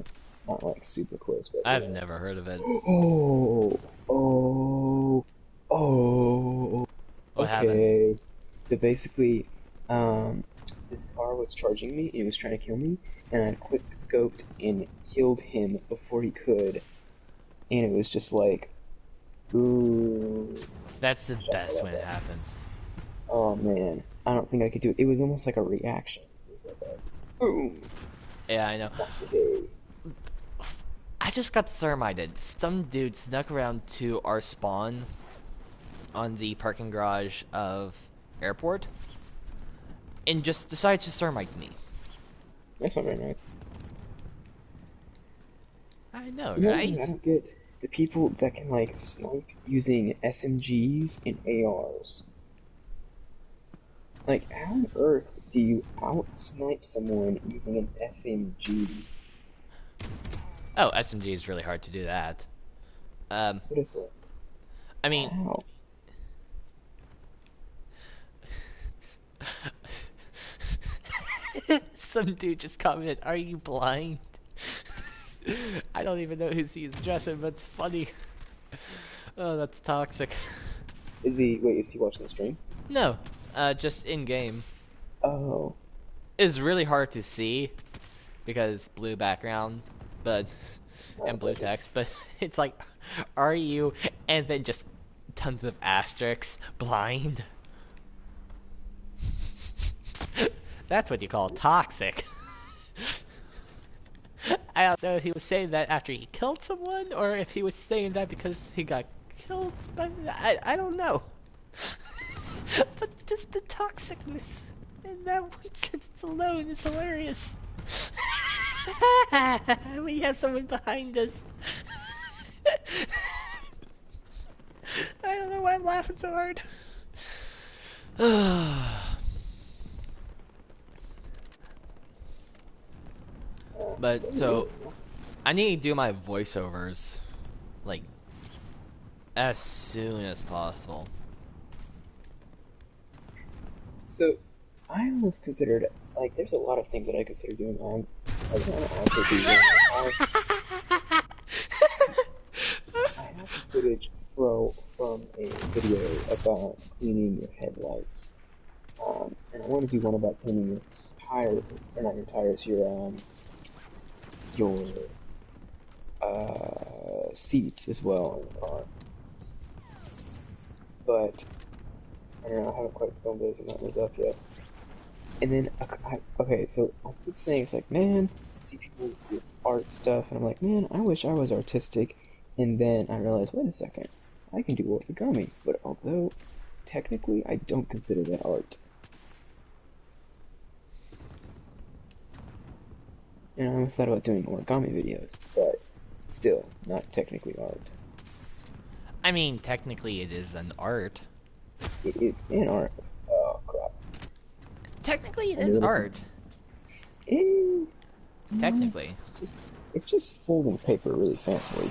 Not like super close, but I've never heard of it. Oh, oh, oh. What happened? Okay. So basically, this car was charging me. It was trying to kill me, and I quick scoped and killed him before he could. And it was just like, ooh. That's the best when it happens. Oh man, I don't think I could do it. It was almost like a reaction. It was like a boom. Yeah, I know. I just got thermited. Some dude snuck around to our spawn on the parking garage of airport and just decided to thermite me. That's not very nice. I know, You know, right? I don't get the people that can like snipe using SMGs and ARs. Like, how on earth do you out-snipe someone using an SMG? Oh, SMG is really hard to do that. What is it? I mean, How? some dude just commented, "Are you blind?" I don't even know who he is addressing, but it's funny. Oh, that's toxic. Is he watching the stream? No, just in game. Oh. It's really hard to see because blue background, but and blue text, but it's like, are you? And then just tons of asterisks, blind. That's what you call toxic. I don't know if he was saying that after he killed someone, or if he was saying that because he got killed, but I don't know. But just the toxicness in that one sentence alone is hilarious. We have someone behind us. I don't know why I'm laughing so hard. But so I need to do my voiceovers like as soon as possible. So, I almost considered, like, there's a lot of things that I consider doing on, like, I want to also do I have the footage from a video about cleaning your headlights. And I want to do one about cleaning your tires, or not your tires, your seats as well in the car. But I don't know, I haven't quite filmed those and that was up yet. And then, okay, so I keep saying, it's like, man, I see people with art stuff, and I'm like, man, I wish I was artistic. And then I realized, wait a second, I can do origami. But although, technically, I don't consider that art. And I almost thought about doing origami videos, but still not technically art. I mean, technically it is an art. It's an art. Oh crap! Technically it I is knew this. art. Eh, no, Technically. just it's just folding paper really fancily.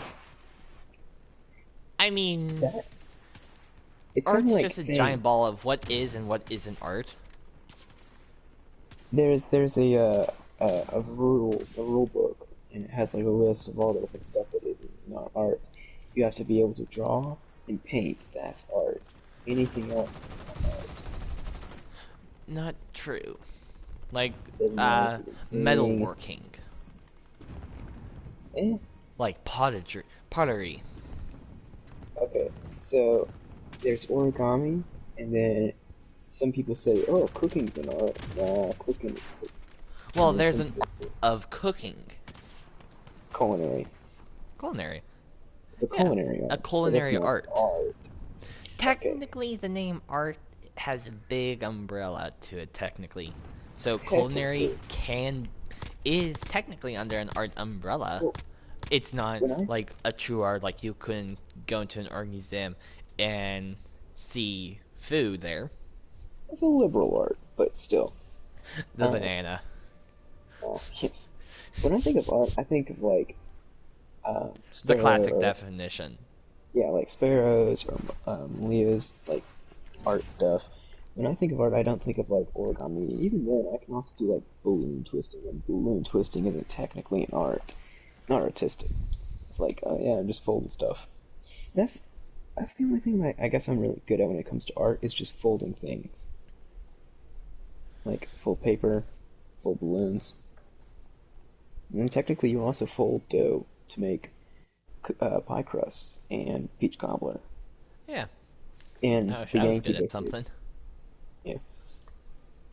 I mean, That it's kind of art's like just a saying giant ball of what is and what isn't art. there's a rule book, and it has like a list of all the different stuff that is not art. You have to be able to draw and paint. That's art. Anything else is not art. Not true. Like, Doesn't matter if you can sing. metalworking. Eh. Like pottery. Okay, so there's origami, and then some people say, "Oh, cooking's an art." Nah, cooking is cook. Well, And then there's some an people say of cooking. culinary. Culinary. The Yeah, culinary a arts, but that's culinary not art. art. Okay, Technically, the name art has a big umbrella to it, technically. So culinary technically, is technically under an art umbrella. well, It's not when I like a true art, like you couldn't go into an art museum and see food there. it's a liberal art, but still. The Uh, banana. yes. When I think of art, I think of like The sparrow, classic or definition. yeah, like sparrows or Leah's like art stuff. When I think of art, I don't think of like origami. Even then, I can also do like balloon twisting, and balloon twisting isn't technically an art. It's not artistic. It's like, oh yeah, I'm just folding stuff. That's that's the only thing I guess I'm really good at when it comes to art is just folding things. Like fold paper, fold balloons. And then technically you also fold dough to make pie crusts and peach cobbler Yeah, and I wish the I was Yankee good at something. biscuits. Yeah,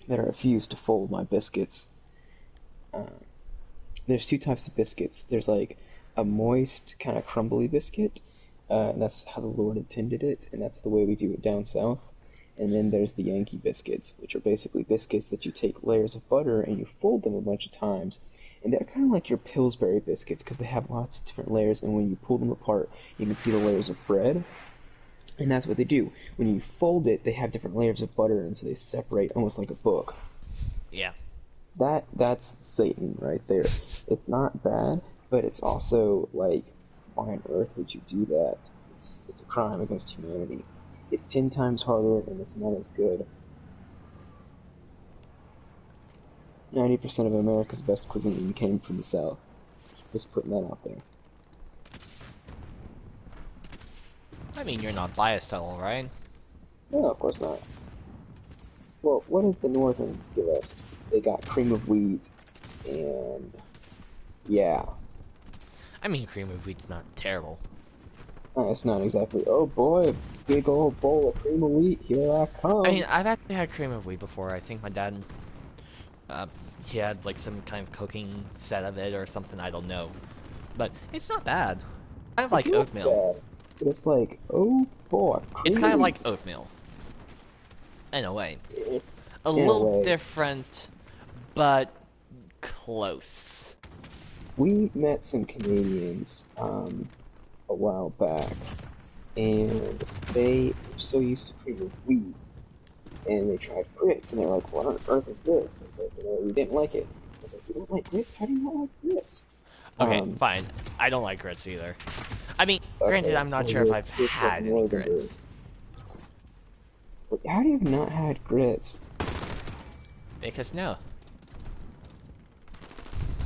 that I refuse to fold my biscuits. Uh, there's two types of biscuits. There's like a moist, kind of crumbly biscuit. And that's how the Lord intended it, and that's the way we do it down south. And then there's the Yankee biscuits, which are basically biscuits that you take layers of butter and you fold them a bunch of times. And they're kind of like your Pillsbury biscuits because they have lots of different layers, and when you pull them apart, you can see the layers of bread. And that's what they do. When you fold it, they have different layers of butter, and so they separate almost like a book. Yeah. That's Satan right there. It's not bad, but it's also like, why on earth would you do that? It's a crime against humanity. It's 10 times harder and it's not as good. 90% of America's best cuisine came from the South. Just putting that out there. I mean, you're not biased at all, right? No, of course not. Well, what does the Northerns give us? They got cream of wheat and yeah. I mean, cream of wheat's not terrible. It's not exactly, oh boy, big old bowl of cream of wheat, here I come. I mean, I've actually had cream of wheat before. I think my dad, he had like some kind of cooking set of it or something. I don't know, but it's not bad. Kind of It's like not oatmeal. bad, but it's like, oh boy, It's cream kind of of wheat. like oatmeal, in a way. Eh, A In a little way, different, but close. we met some Canadians a while back, and they were so used to cream of wheat, and they tried grits, and they were like, what on earth is this? I said, we didn't like it. I was like, you don't like grits? How do you not like grits? Okay, Um, fine. I don't like grits either. I mean, granted, okay, I'm not well, sure if you're I've just like had any northern. grits. How do you have not had grits? Because no.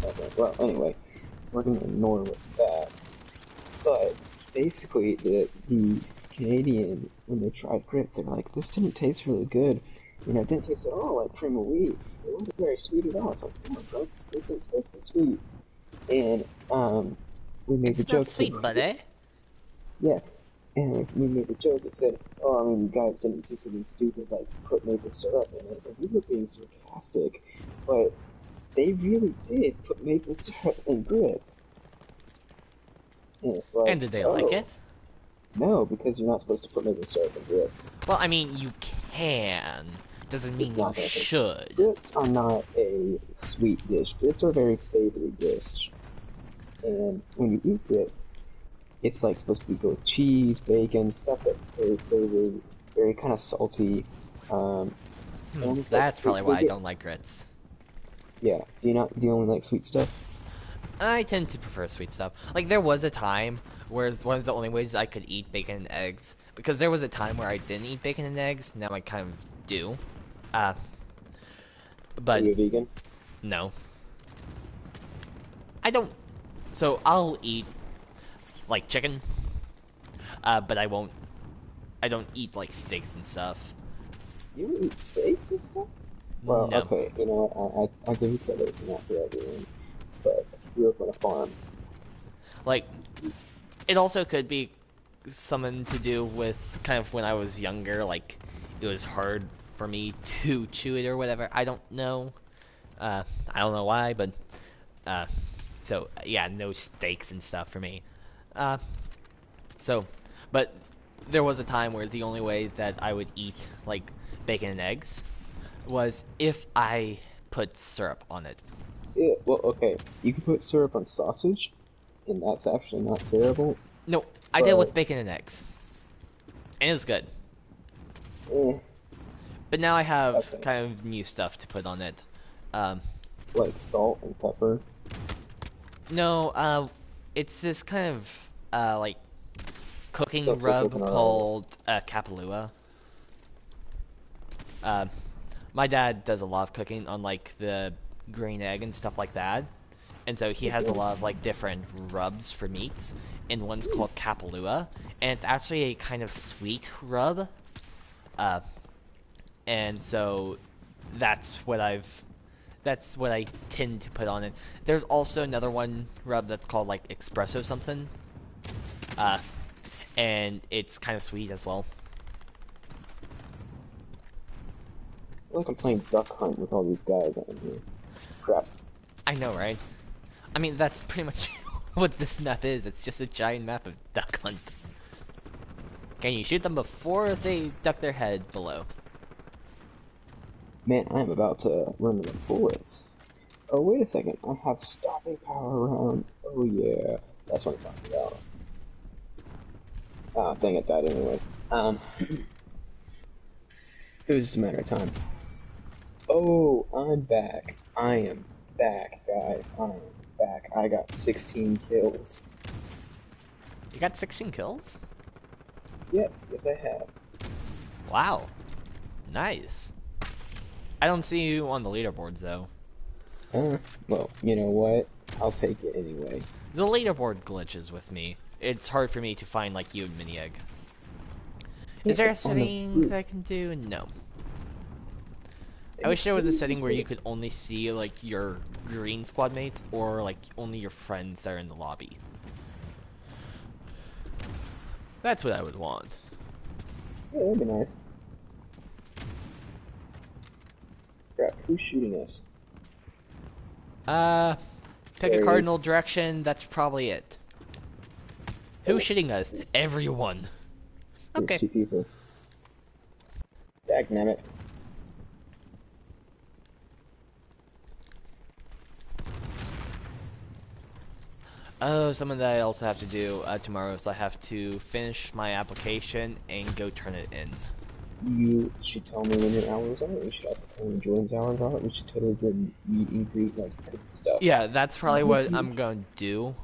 Okay, well, anyway, we're gonna ignore with that. But basically, the Canadians, when they tried grits, they were like, "This didn't taste really good. You know, it didn't taste at all like cream of wheat. It wasn't very sweet at all." It's like, "Oh, grits ain't supposed to be sweet." And we made the It's not joke. Said, sweet, but eh? "Yeah." And we made the joke that said, "Oh, I mean, you guys didn't do something stupid like put maple syrup in it." And we were being sarcastic, but they really did put maple syrup in grits. And it's And like, did they like oh, it? no, because you're not supposed to put maple syrup in grits. Well, I mean, you can. Doesn't It's mean you not gonna taste. should. Grits are not a sweet dish. Grits are a very savory dish, And when you eat grits, it's like supposed to be go with cheese, bacon, stuff that's very savory, very kind of salty. Um, and I'm just like, That's probably they why I get, don't like grits. yeah. Do you only like sweet stuff? I tend to prefer sweet stuff. Like, there was a time where one of the only ways I could eat bacon and eggs, because there was a time where I didn't eat bacon and eggs, now I kind of do. Uh, Are but you a vegan? no. I don't. So, I'll eat, like, chicken, but I don't eat, like, steaks and stuff. You eat steaks and stuff? Well, No. okay, you know what? I give you credit, it's not for everyone. But if you grew up on a farm, Like, it also could be something to do with kind of when I was younger, like, it was hard for me to chew it or whatever. I don't know why, but uh, so yeah, no steaks and stuff for me. Uh, so, but there was a time where the only way that I would eat like bacon and eggs was if I put syrup on it. yeah, well, okay, you can put syrup on sausage, and that's actually not terrible, No, I did it but with bacon and eggs, and it was good. eh, But now I have okay. kind of new stuff to put on it. Um, Like salt and pepper. no, it's this kind of like cooking Don't say rub coconut oil. called Kapalua. Uh, my dad does a lot of cooking on like the green egg and stuff like that, and so he has a Okay. lot of like different rubs for meats, and one's called Kapalua, and it's actually a kind of sweet rub. Uh, and so that's what I've that's what I tend to put on it. There's also another one rub that's called like espresso something, uh, and it's kind of sweet as well. I feel like I'm playing Duck Hunt with all these guys on here. Crap. I know, right? I mean, that's pretty much what this map is. It's just a giant map of duck hunt. Can you shoot them before they duck their head below? Man, I'm about to run out of bullets. Oh, wait a second. I have stopping power rounds. Oh, yeah. That's what I'm talking about. Ah, dang, it died anyway. It was just a matter of time. Oh, I'm back. I am back, guys. I am back. I got 16 kills. You got 16 kills? Yes, yes, I have. Wow. Nice. I don't see you on the leaderboards, though. Well, you know what? I'll take it anyway. The leaderboard glitches with me. It's hard for me to find, like, you and Mini Egg. Yeah, Is there a it's on the setting group. that I can do? No. I wish there was a setting where you could only see, like, your green squad mates or, like, only your friends that are in the lobby. That's what I would want. Yeah, that'd be nice. Crap, who's shooting us? Uh, pick a There he is. cardinal direction, that's probably it. Who's Oh, shooting us? Everyone. there's Okay. two people. Dagnabbit. Oh, something that I also have to do tomorrow is I have to finish my application and go turn it in. You should tell me when your hours are. We should also tell me when Jordan's hours are. We should totally do a meet and greet, like, cook stuff. Yeah, that's probably what I'm going to do.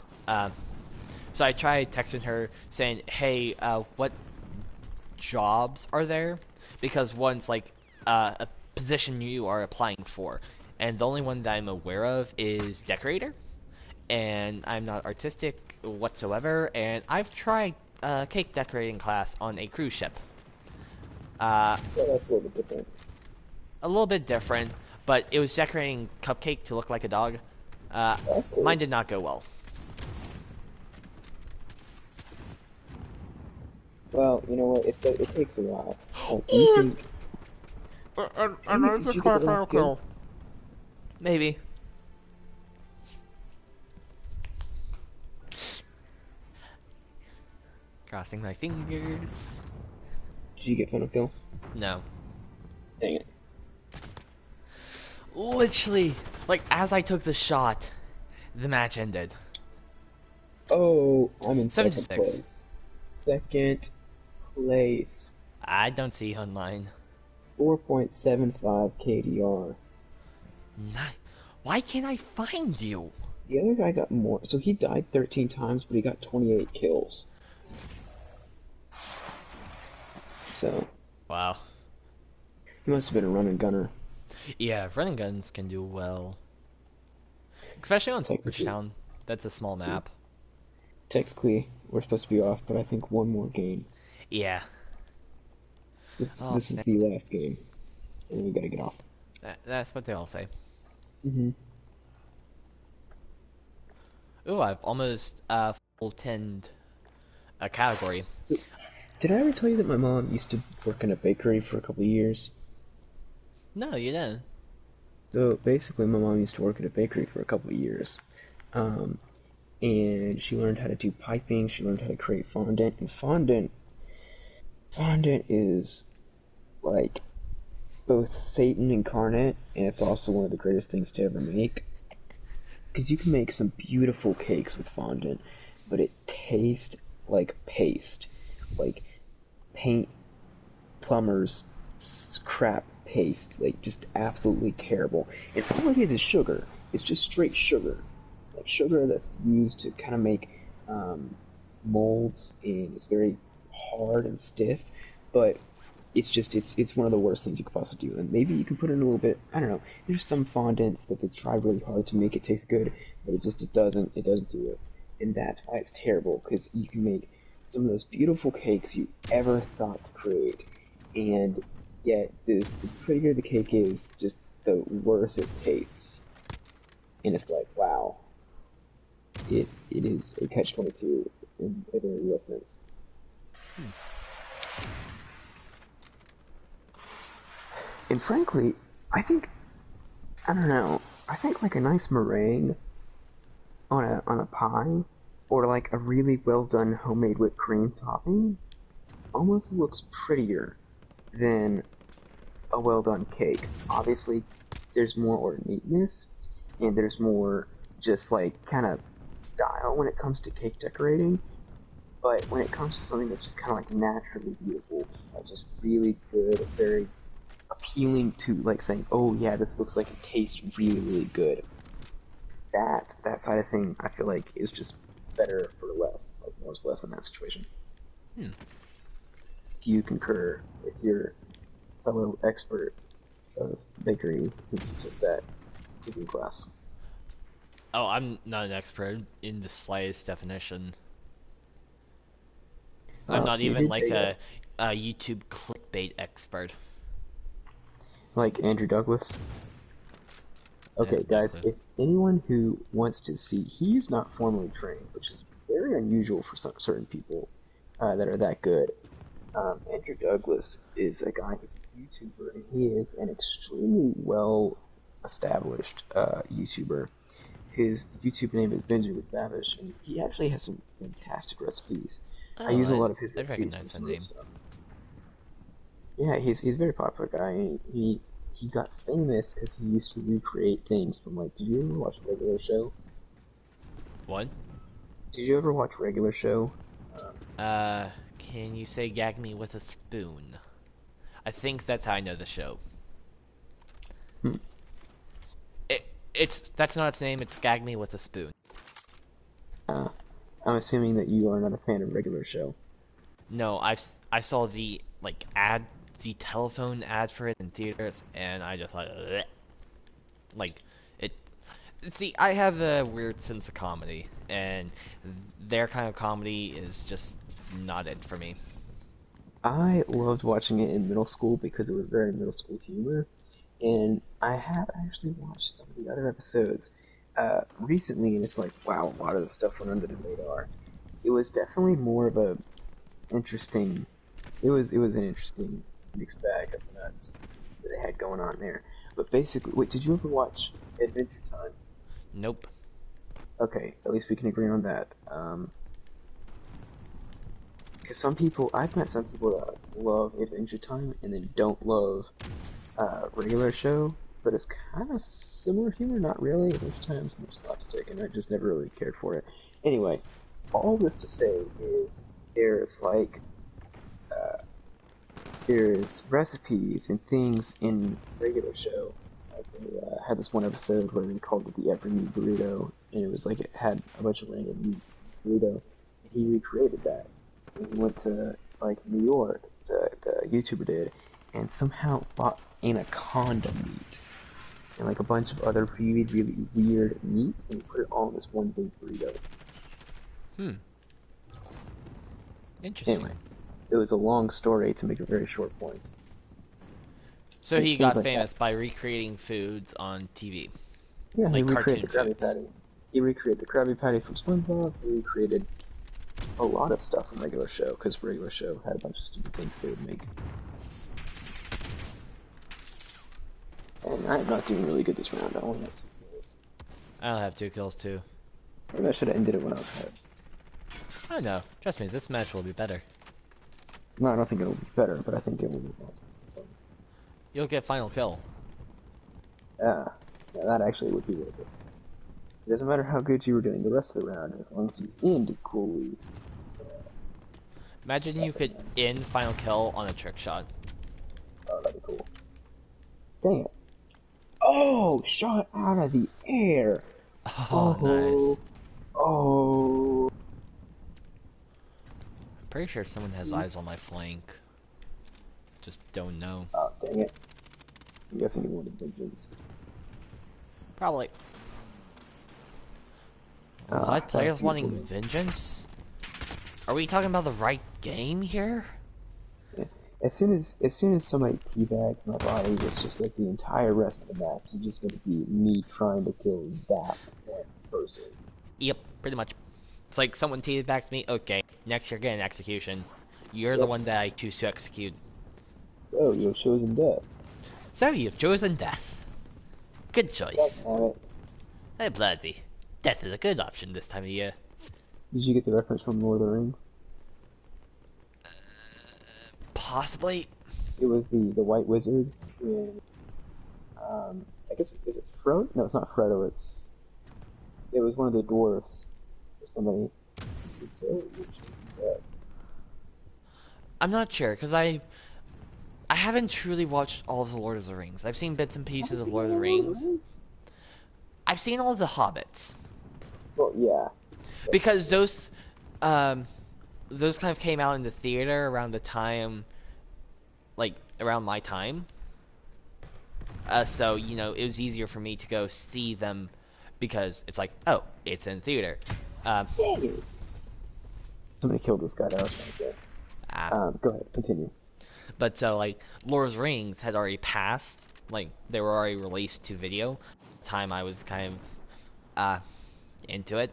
So I tried texting her saying, hey, what jobs are there? Because one's like a position you are applying for. And the only one that I'm aware of is decorator. And I'm not artistic whatsoever. And I've tried cake decorating class on a cruise ship. Yeah, that's a little bit different. A little bit different, but it was decorating cupcake to look like a dog. That's Mine cool. did not go well. Well, you know what? It takes a while. Like, you think... And I Did just you get got the a final last kill? kill. Maybe. Crossing my fingers. Did you get final kill? No. Dang it. Literally, like, as I took the shot, the match ended. Oh, I'm in second 76. place. Second place. I don't see online. 4.75 KDR. Not, why can't I find you? The other guy got more. So he died 13 times, but he got 28 kills. So Wow. he must have been a running gunner. Yeah, running guns can do well. Especially on Technically, Town. That's a small map. technically, we're supposed to be off, but I think one more game. Yeah. This Oh, this is man. the last game, and we gotta get off. That's what they all say. Hmm. Ooh, I've almost full 10 a category. So, did I ever tell you that my mom used to work in a bakery for a couple of years? No, you didn't. So basically, my mom used to work at a bakery for a couple of years, um, and she learned how to do piping. She learned how to create fondant, and fondant is like both Satan incarnate, and it's also one of the greatest things to ever make. Because you can make some beautiful cakes with fondant, but it tastes like paste, like paint plumber's crap paste, like just absolutely terrible. And all it is sugar. It's just straight sugar, like sugar that's used to kind of make molds, and it's very hard and stiff. But it's one of the worst things you could possibly do. And maybe you can put in a little bit. I don't know. There's some fondants that they try really hard to make it taste good, but it doesn't do it. And that's why it's terrible, because you can make some of those beautiful cakes you ever thought to create, and yet the prettier the cake is, just the worse it tastes. And it's like, wow, it is a catch-22 in a very real sense. And frankly, I think I don't know. I think like a nice meringue on a pie, or like a really well done homemade whipped cream topping, almost looks prettier than a well done cake. Obviously, there's more ornateness, and there's more just like kind of style when it comes to cake decorating. But when it comes to something that's just kind of like naturally beautiful, like just really good, very appealing to like saying, "Oh yeah, this looks like it tastes really, really good." That side of thing, I feel like is just better for less, like more is less in that situation. Hmm. Do you concur with your fellow expert of bakery since you took that cooking class? Oh, I'm not an expert in the slightest definition. I'm not You even did like take a YouTube clickbait expert. like Andrew Douglas. I Okay, have no guys, clue. if anyone who wants to see, he's not formally trained, which is very unusual for some certain people that are that good. Andrew Douglas is a guy, he's a YouTuber, and he is an extremely well established YouTuber. His YouTube name is Benji with Babish, and he actually has some fantastic recipes. I Oh, use a lot of his I recipes for recognize that some of the name. stuff. Yeah, he's a very popular guy. He got famous because he used to recreate things from like. Did you ever watch Regular Show? What? Did you ever watch Regular Show? Um, Can you say gag me with a spoon? I think that's how I know the show. hmm, It's that's not its name. It's gag me with a spoon. uh, I'm assuming that you are not a fan of Regular Show. No, I saw the like ad, the telephone ad for it in theaters, and I just like, like it. See, I have a weird sense of comedy, and their kind of comedy is just not it for me. I loved watching it in middle school because it was very middle school humor, and I have actually watched some of the other episodes recently, and it's like, wow, a lot of the stuff went under the radar. It was definitely more of a interesting. It was an interesting mixed bag of nuts that they had going on there. But basically, wait, did you ever watch Adventure Time? Nope. Okay, at least we can agree on that. Because some people, I've met some people that love Adventure Time and then don't love regular show, but it's kind of similar humor. Not really. Adventure Time's more slapstick, and I just never really cared for it. Anyway, all this to say is there's like there's recipes and things in regular show. Like they had this one episode where they called it the Every Meat Burrito, and it was like it had a bunch of random meats in this burrito, and he recreated that. And he went to like New York, the YouTuber did, and somehow bought anaconda meat and like a bunch of other really, really weird meat, and he put it all in this one big burrito. Hmm. Interesting. Anyway, it was a long story to make a very short point. So It's he things got like famous that. by recreating foods on TV, Yeah, he like recreated cartoon the Krabby foods. Patty. He recreated the Krabby Patty from SpongeBob. He recreated a lot of stuff from regular show, because regular show had a bunch of stupid things they would make. And I'm not doing really good this round. I only have 2 kills. I'll have 2 kills too. Maybe I should have ended it when I was ahead. I know. Trust me, this match will be better. No, I don't think it'll be better, but I think it will be awesome. You'll get final kill. Yeah, yeah, that actually would be really good. It doesn't matter how good you were doing the rest of the round, as long as you end coolly. Imagine That's you what could matters. end final kill on a trick shot. Oh, that'd be cool. Dang it. Oh, shot out of the air. Oh, Oh, nice. oh. I'm pretty sure someone has eyes on my flank. Just don't know. Oh, dang it. I'm guessing you wanted vengeance. Probably. Ah, What? Players that's wanting beautiful. vengeance? Are we talking about the right game here? Yeah. As soon as somebody teabags my body, it's just like the entire rest of the match is just gonna be me trying to kill that one person. Yep, pretty much. It's like someone teabacks me, okay, next you're getting execution. You're the Yep. one that I choose to execute. So you're chosen death. So you've chosen death. Good God choice. damn it. Hey, bloody. Death is a good option this time of year. Did you get the reference from Lord of the Rings? Possibly. It was the White Wizard in, I guess, is it Frodo? No, it's not Frodo, it was one of the dwarves, or somebody. This is so weird. I'm not sure, because I haven't truly watched all of the Lord of the Rings. I've seen bits and pieces of Lord of the Rings. I've seen all of the Hobbits. Well, yeah. Because those kind of came out in the theater around the time, like, around my time. So, you know, it was easier for me to go see them because it's like, oh, it's in theater. Um, Dang it. Somebody killed this guy that I was trying to get. ah. Go ahead, continue. But so, like, Lord of the Rings had already passed. Like, they were already released to video. Time I was kind of, into it.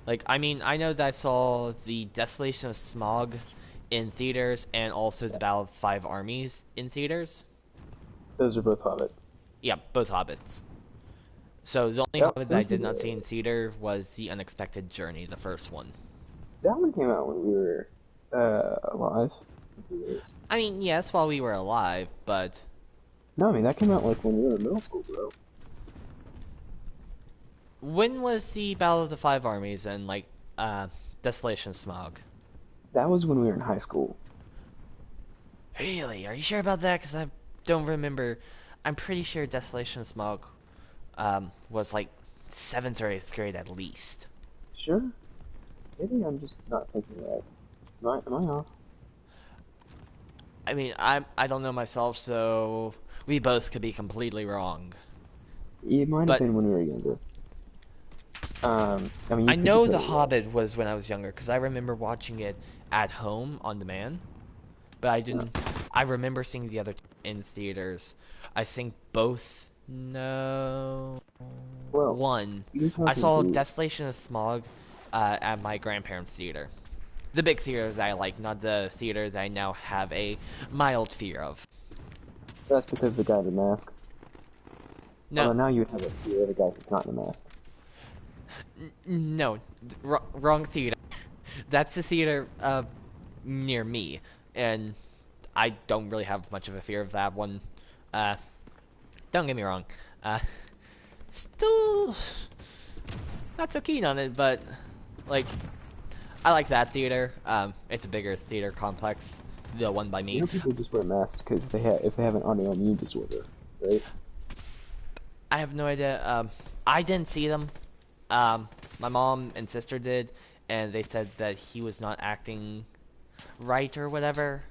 Like, I mean, I know that I saw the Desolation of Smog in theaters and also the Battle of Five Armies in theaters. Those are both Hobbit. Yeah, both Hobbits. So the only Yep, Hobbit that I those were did not see in the... theater was The Unexpected Journey, the first one. That one came out when we were, alive. I mean, yes, while we were alive, but No, I mean, that came out, like, when we were in middle school, bro. when was the Battle of the Five Armies and, like, Desolation of Smog? That was when we were in high school. Really? Are you sure about that? Because I don't remember. I'm pretty sure Desolation of Smog was like 7th or 8th grade at least. Sure? Maybe I'm just not thinking right. Am I off? I mean, I don't know myself, so we both could be completely wrong. It might have But been when we were younger. I mean, you I could be know The totally wrong. Hobbit was when I was younger because I remember watching it at home on demand. But I Yeah. didn't. I remember seeing the other in theaters. I think both. No. Well, One. you're I talking saw to... Desolation of Smog at my grandparents' theater. The big theater that I like, not the theater that I now have a mild fear of. That's because the guy in the mask. No, Although now you have a fear of the guy who's not in the mask. no, wrong theater. That's the theater near me, and I don't really have much of a fear of that one. Uh, don't get me wrong. Still not so keen on it, but Like, I like that theater. It's a bigger theater complex, the one by You me. know, people just wear masks because they have if they have an autoimmune disorder, right? I have no idea. I didn't see them. Um, my mom and sister did, and they said that he was not acting right or whatever.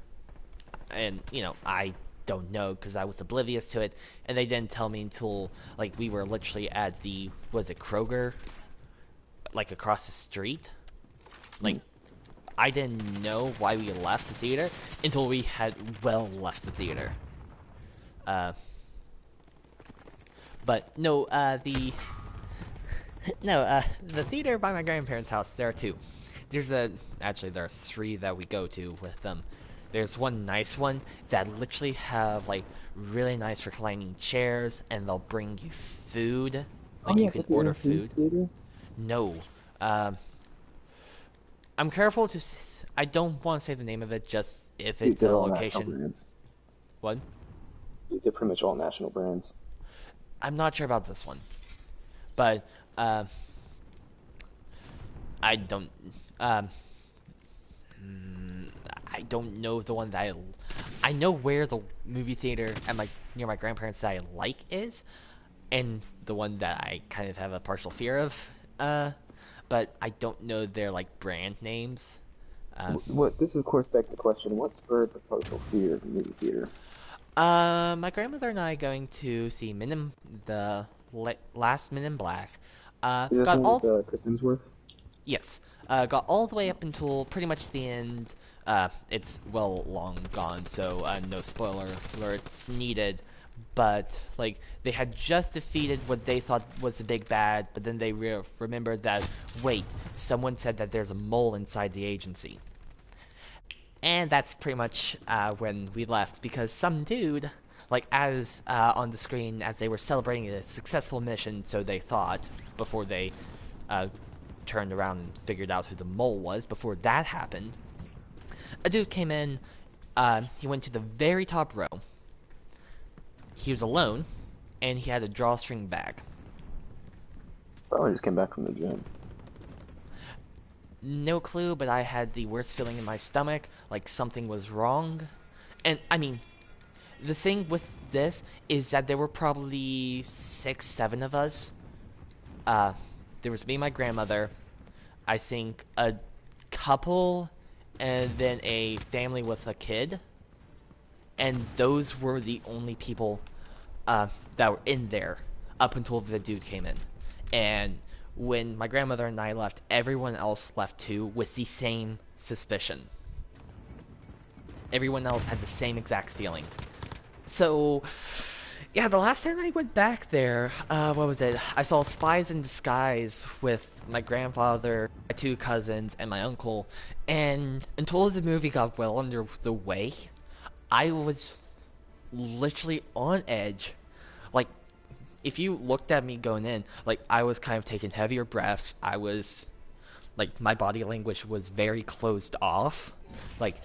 And I don't know because I was oblivious to it, and they didn't tell me until like we were literally at the was it Kroger, like across the street. Hmm. Like I didn't know why we left the theater until we had well left the theater. Uh, but no, the theater by my grandparents' house. There are two. Actually there are three that we go to with them. There's one nice one that literally have like really nice reclining chairs, and they'll bring you food. Oh Like yeah, you it's can like the order AMC food. theater. No, um, I'm careful to. I don't want to say the name of it just if Dude, it's they're a all national location. brands. What? Dude, they're pretty much all national brands. I'm not sure about this one, but uh, I don't. Um, I don't know the one that I know where the movie theater at my near my grandparents that I like is, and the one that I kind of have a partial fear of. But I don't know their like brand names. Um, What this, of course, begs the question: what spurred the partial fear of the movie theater? my grandmother and I going to see the last Men in Black. Is that the Got one with all Chris Hemsworth? Yes. Got all the way up until pretty much the end. It's well long gone, so no spoiler alerts needed. But like they had just defeated what they thought was the big bad, but then they remembered that wait, someone said that there's a mole inside the agency, and that's pretty much when we left because some dude, like as on the screen as they were celebrating a successful mission, so they thought before they uh, turned around and figured out who the mole was. Before that happened, a dude came in. He went to the very top row. He was alone, and he had a drawstring bag. Probably just came back from the gym. No clue, but I had the worst feeling in my stomach, like something was wrong. And I mean, the thing with this is that there were probably 6, 7 of us. Uh, there was me, and my grandmother, I think a couple, and then a family with a kid, and those were the only people uh, that were in there up until the dude came in. And when my grandmother and I left, everyone else left too with the same suspicion. Everyone else had the same exact feeling. So, yeah, the last time I went back there, what was it? I saw Spies in Disguise with my grandfather, my two cousins, and my uncle. And until the movie got well under the way, I was literally on edge. Like, if you looked at me going in, like, I was kind of taking heavier breaths. I was, like, my body language was very closed off. Like,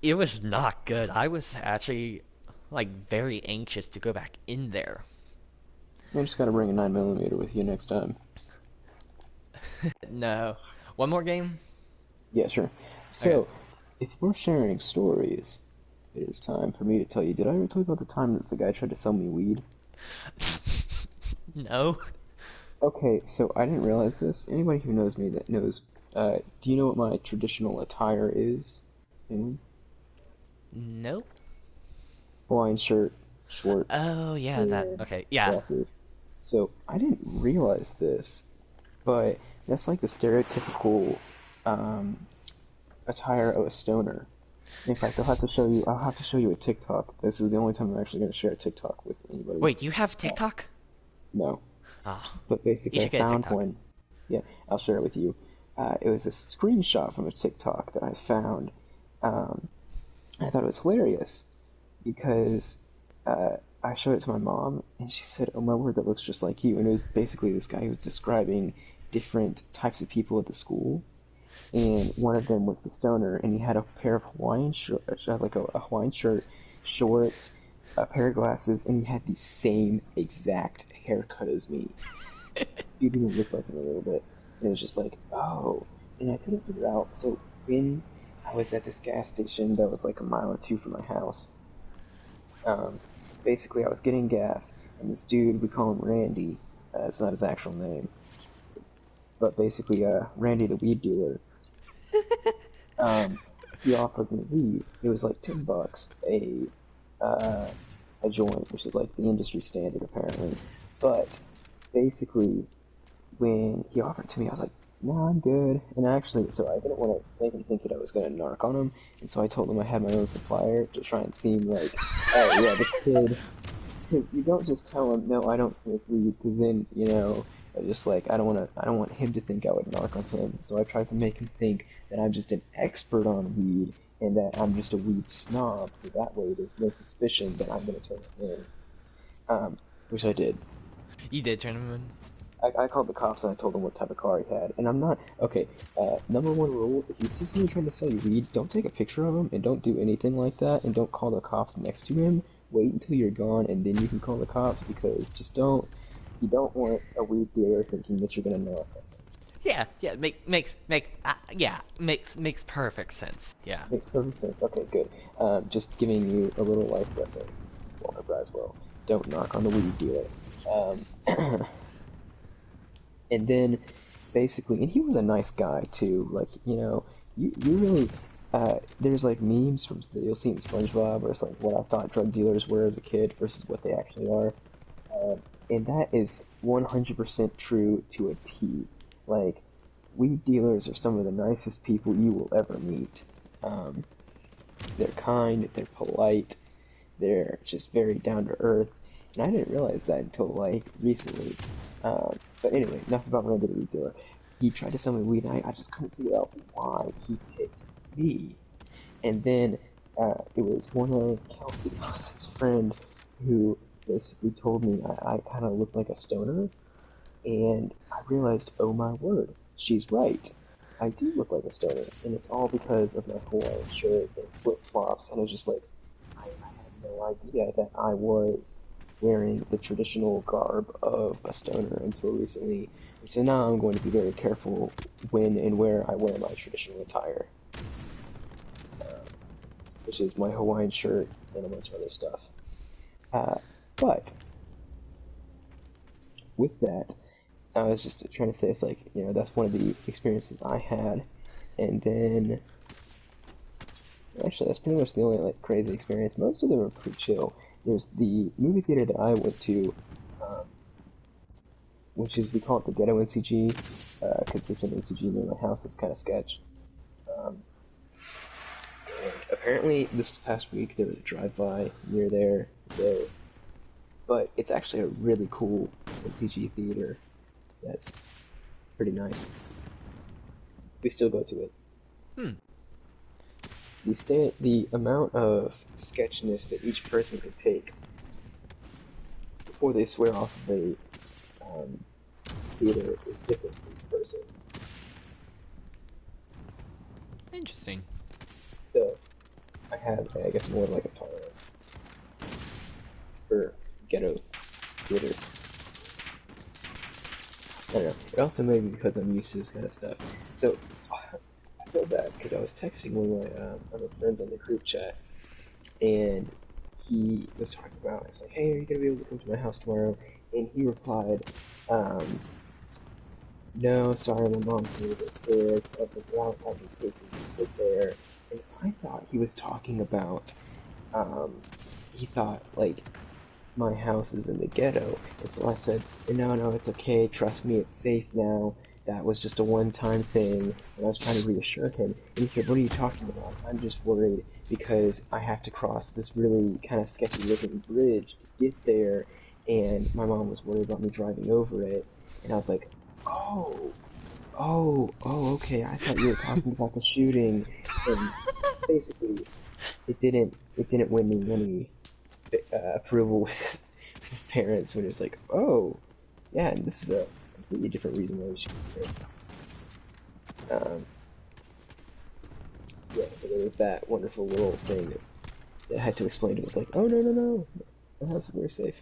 it was not good. I was actually, like, very anxious to go back in there. I just gotta bring a 9mm with you next time. No. One more game? Yeah, sure. Okay. So, if we're sharing stories, it is time for me to tell you. Did I ever tell you about the time that the guy tried to sell me weed? No. Okay, so I didn't realize this. Anybody who knows me that knows, do you know what my traditional attire is? Anyone? Nope. Hawaiian shirt, shorts, Oh, yeah, that. and Okay, yeah. glasses. So I didn't realize this, but that's like the stereotypical um, attire of a stoner. In fact, I'll have to show you. I'll have to show you a TikTok. This is the only time I'm actually going to share a TikTok with anybody. Wait, you have Uh, TikTok? no, Oh, but you basically, I should get a found TikTok. one. Yeah, I'll share it with you. It was a screenshot from a TikTok that I found. Um, I thought it was hilarious because I showed it to my mom, and she said, "Oh my word, that looks just like you." And it was basically this guy who was describing different types of people at the school, and one of them was the stoner, and he had a pair of Hawaiian shirt, like a Hawaiian shirt, shorts, a pair of glasses, and he had the same exact haircut as me. He didn't even look like him a little bit. And it was just like, oh. and I couldn't figure out. So when I was at this gas station that was like a mile or two from my house, um, basically I was getting gas, and this dude, we call him Randy. It's not his actual name, but basically, Randy, the weed dealer, um, he offered me weed. It was like $10 uh, a joint, which is like the industry standard apparently. But basically, when he offered it to me, I was like, "No, I'm good." And actually, so I didn't want to make him think that I was going to narc on him, and so I told him I had my own supplier to try and seem like, "Oh yeah, this kid." Because you don't just tell him, "No, I don't smoke weed," because then I just like I don't want him to think I would narc on him. So I tried to make him think that I'm just an expert on weed and that I'm just a weed snob. So that way, there's no suspicion that I'm going to turn him in. Which I did. You did turn him in. I called the cops and I told them what type of car he had. And I'm not okay. Number one rule: if you see someone trying to sell you weed, don't take a picture of him and don't do anything like that. And don't call the cops next to him. Wait until you're gone and then you can call the cops because just don't. You don't want a weed dealer thinking that you're gonna know. Yeah, yeah, makes perfect sense. Yeah. Makes perfect sense. Okay, good. Just giving you a little life lesson, Walter Braswell. Don't knock on the weed dealer. Um, and then basically, and he was a nice guy too. Like, you really, there's like memes from that you'll see in SpongeBob, where it's like what I thought drug dealers were as a kid versus what they actually are. And that is 100% true to a T. Like, weed dealers are some of the nicest people you will ever meet. Um, they're kind, they're polite, they're just very down to earth. And I didn't realize that until like recently. But anyway, enough about Randy the Weed Dealer. He tried to sell me weed, and I just couldn't figure out why he picked me. And then it was one of Kelsey Austin's friend who basically told me I kind of looked like a stoner, and I realized, oh my word, she's right. I do look like a stoner, and it's all because of my Hawaiian shirt and flip flops, and it's just like I had no idea that I was wearing the traditional garb of a stoner until recently. And so now I'm going to be very careful when and where I wear my traditional attire, which is my Hawaiian shirt and a bunch of other stuff. Uh, but with that, I was just trying to say it's like, that's one of the experiences I had. And then, actually, that's pretty much the only like crazy experience. Most of them are pretty chill. There's the movie theater that I went to, um, which is, we call it the Ghetto NCG, because it's an NCG near my house that's kind of sketch. Um, and apparently, this past week there was a drive-by near there, so, but it's actually a really cool NCG theater that's pretty nice. We still go to it. Hmm. The amount of sketchiness that each person can take before they swear off of a um, theater is different for each person. Interesting. So I have, I guess, more like a tolerance for ghetto theater. I don't know. It also may be because I'm used to this kind of stuff. So I feel bad because I was texting one of my other friends on the group chat, and he was talking about, it's like, "Hey, are you gonna be able to come to my house tomorrow?" And he replied, um, "No, sorry, my mom's a little bit scared of the route I'll be taking to get there." And I thought he was talking about, um, he thought like my house is in the ghetto. And so I said, "No, no, it's okay. Trust me, it's safe now. That was just a one-time thing." And I was trying to reassure him. And he said, "What are you talking about? I'm just worried because I have to cross this really kind of sketchy-looking bridge to get there, and my mom was worried about me driving over it." And I was like, "Oh, okay. I thought you were talking about the shooting." And basically, it didn't win me any approval with his parents when it's like, "Oh, yeah, and this is a completely different reason why we should be scared." Yeah, so there was that wonderful little thing that I had to explain to him. It's like, "Oh, no, no, no, the house is very safe."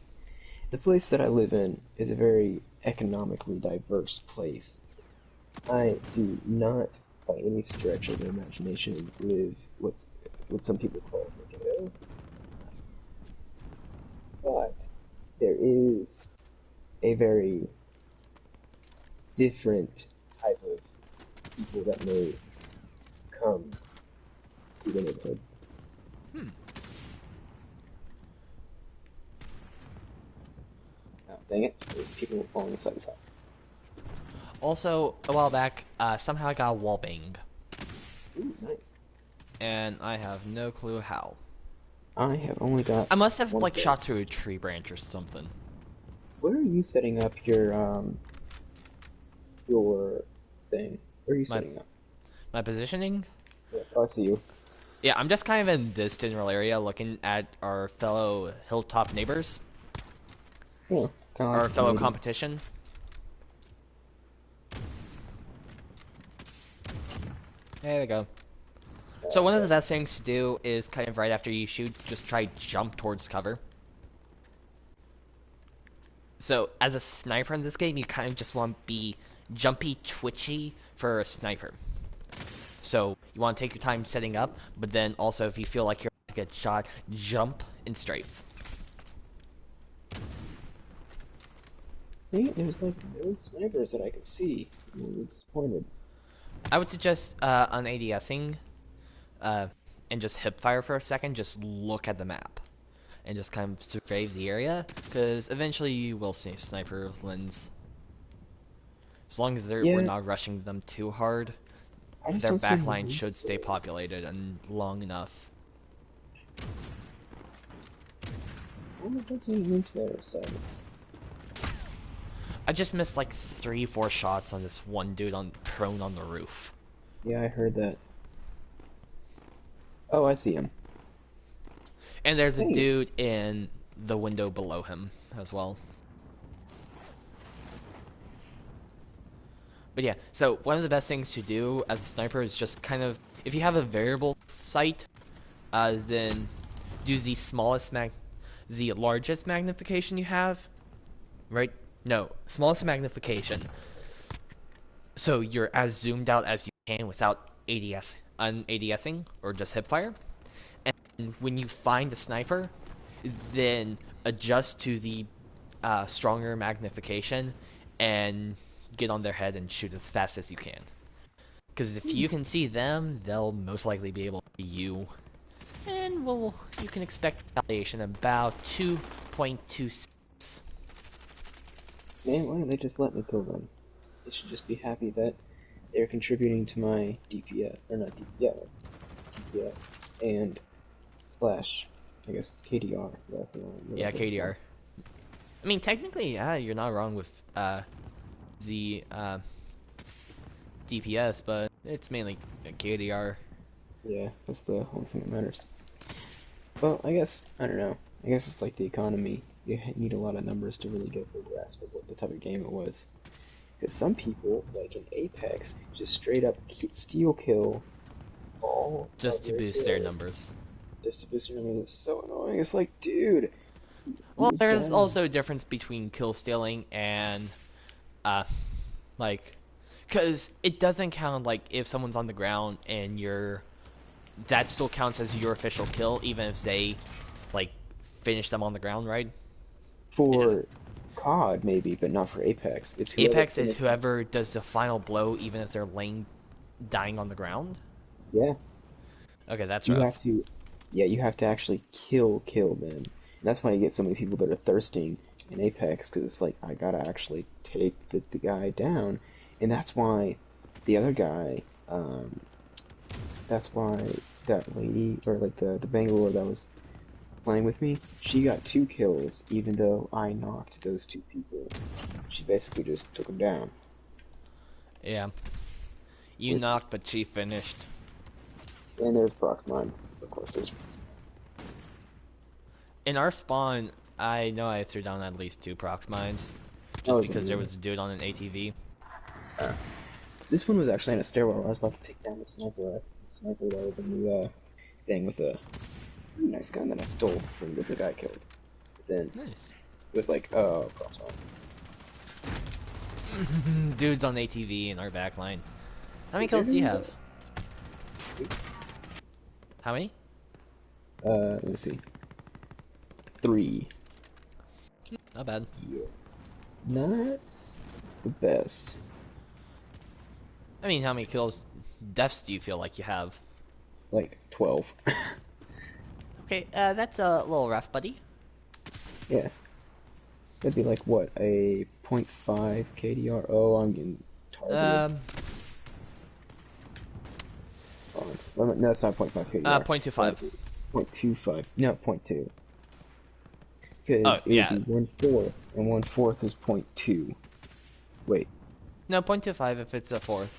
The place that I live in is a very economically diverse place. I do not, by any stretch of the imagination, live what some people call the ghetto, but there is a very different type of people that may come to the neighborhood. Hmm. Oh, dang it! There's people falling inside this house. Also, a while back, somehow I got a wall bang, Ooh, nice. and I have no clue how. I have only got I must have one like kill. shot through a tree branch or something. Where are you setting up your thing? Where are you My setting up? my positioning? Yeah, oh, I see you. Yeah, I'm just kind of in this general area looking at our fellow hilltop neighbors, Yeah, kind of like our the fellow Canadians. competition. There we go. So one of the Okay. best things to do is kind of right after you shoot, just try jump towards cover. So as a sniper in this game, you kind of just want to be jumpy, twitchy for a sniper. So you want to take your time setting up, but then also if you feel like you're about to get shot, jump and strafe. See, there's like no snipers that I can see. I'm really disappointed. I would suggest on ADSing uh, and just hip fire for a second, just look at the map and just kind of survey the area, because eventually you will see sniper lens. As long as we're Yeah, not rushing them too hard, I just their don't see any backline wins should for stay it. populated and long enough. I don't see any wins for it, so. I just missed like 3, 4 shots on this one dude on prone on the roof. Yeah, I heard that. Oh, I see him. And there's a Hey, dude in the window below him as well. But yeah, so one of the best things to do as a sniper is just kind of, if you have a variable sight, then do the largest magnification you have, right? No, smallest magnification. So you're as zoomed out as you can without ADSing or just hipfire. And when you find a sniper, then adjust to the stronger magnification and get on their head and shoot as fast as you can. Because if you can see them, they'll most likely be able to see you. And you can expect retaliation about 2.26. man, why don't they just let me kill them? They should just be happy that they're contributing to my DPS, or not DPS, yeah, DPS, and slash, I guess, KDR. That's the one that I Yeah, was looking for. KDR. I mean, technically, yeah, you're not wrong with the DPS, but it's mainly KDR. Yeah, that's the only thing that matters. Well, I guess, I don't know. I guess it's like the economy. You need a lot of numbers to really get a full grasp of what the type of game it was. Because some people, like in Apex, just straight up steal kill all of Just to your boost their kills numbers. just to boost your numbers. It's so annoying. It's like, dude, Well, who's there's down? also a difference between kill stealing and, uh, like, because it doesn't count, like, if someone's on the ground and that still counts as your official kill, even if they, like, finish them on the ground, right? It doesn't. For COD, maybe, but not for Apex. It's whoever Apex is finishes. whoever does the final blow, even if they're dying on the ground. Yeah, Okay, that's you have rough. to. Yeah, you have to actually kill them. And that's why you get so many people that are thirsting in Apex, because it's like I gotta actually take the guy down, and that's why the other guy. That's why that lady, or like the Bangalore that was playing with me, she got 2 kills, even though I knocked those 2 people. She basically just took them down, Yeah. You which knocked, is. but she finished. And there's Proxmine. Of course, there's. In our spawn, I know I threw down at least 2 prox mines, That just wasn't because there me. was a dude on an ATV. This one was actually on a stairwell. I was about to take down the sniper that was in the thing with a pretty nice gun that I stole from the guy I killed. But then Nice. it was like, oh, Proxmine. Dudes on ATV in our backline. How many Is there kills do you any? have? How many? Let me see. 3. Not bad. Yeah. Not the best. I mean, how many kills, deaths do you feel like you have? Like 12. Okay, that's a little rough, buddy. Yeah. That'd be like what, a .5 KDR? Oh, I'm getting targeted. Um, No, it's not .5 KDR. That 0.25. would be .25. No, .2. Oh, Because it would yeah. be 1/4, and 1/4 is .2. Wait, No, 0.25 if it's a fourth.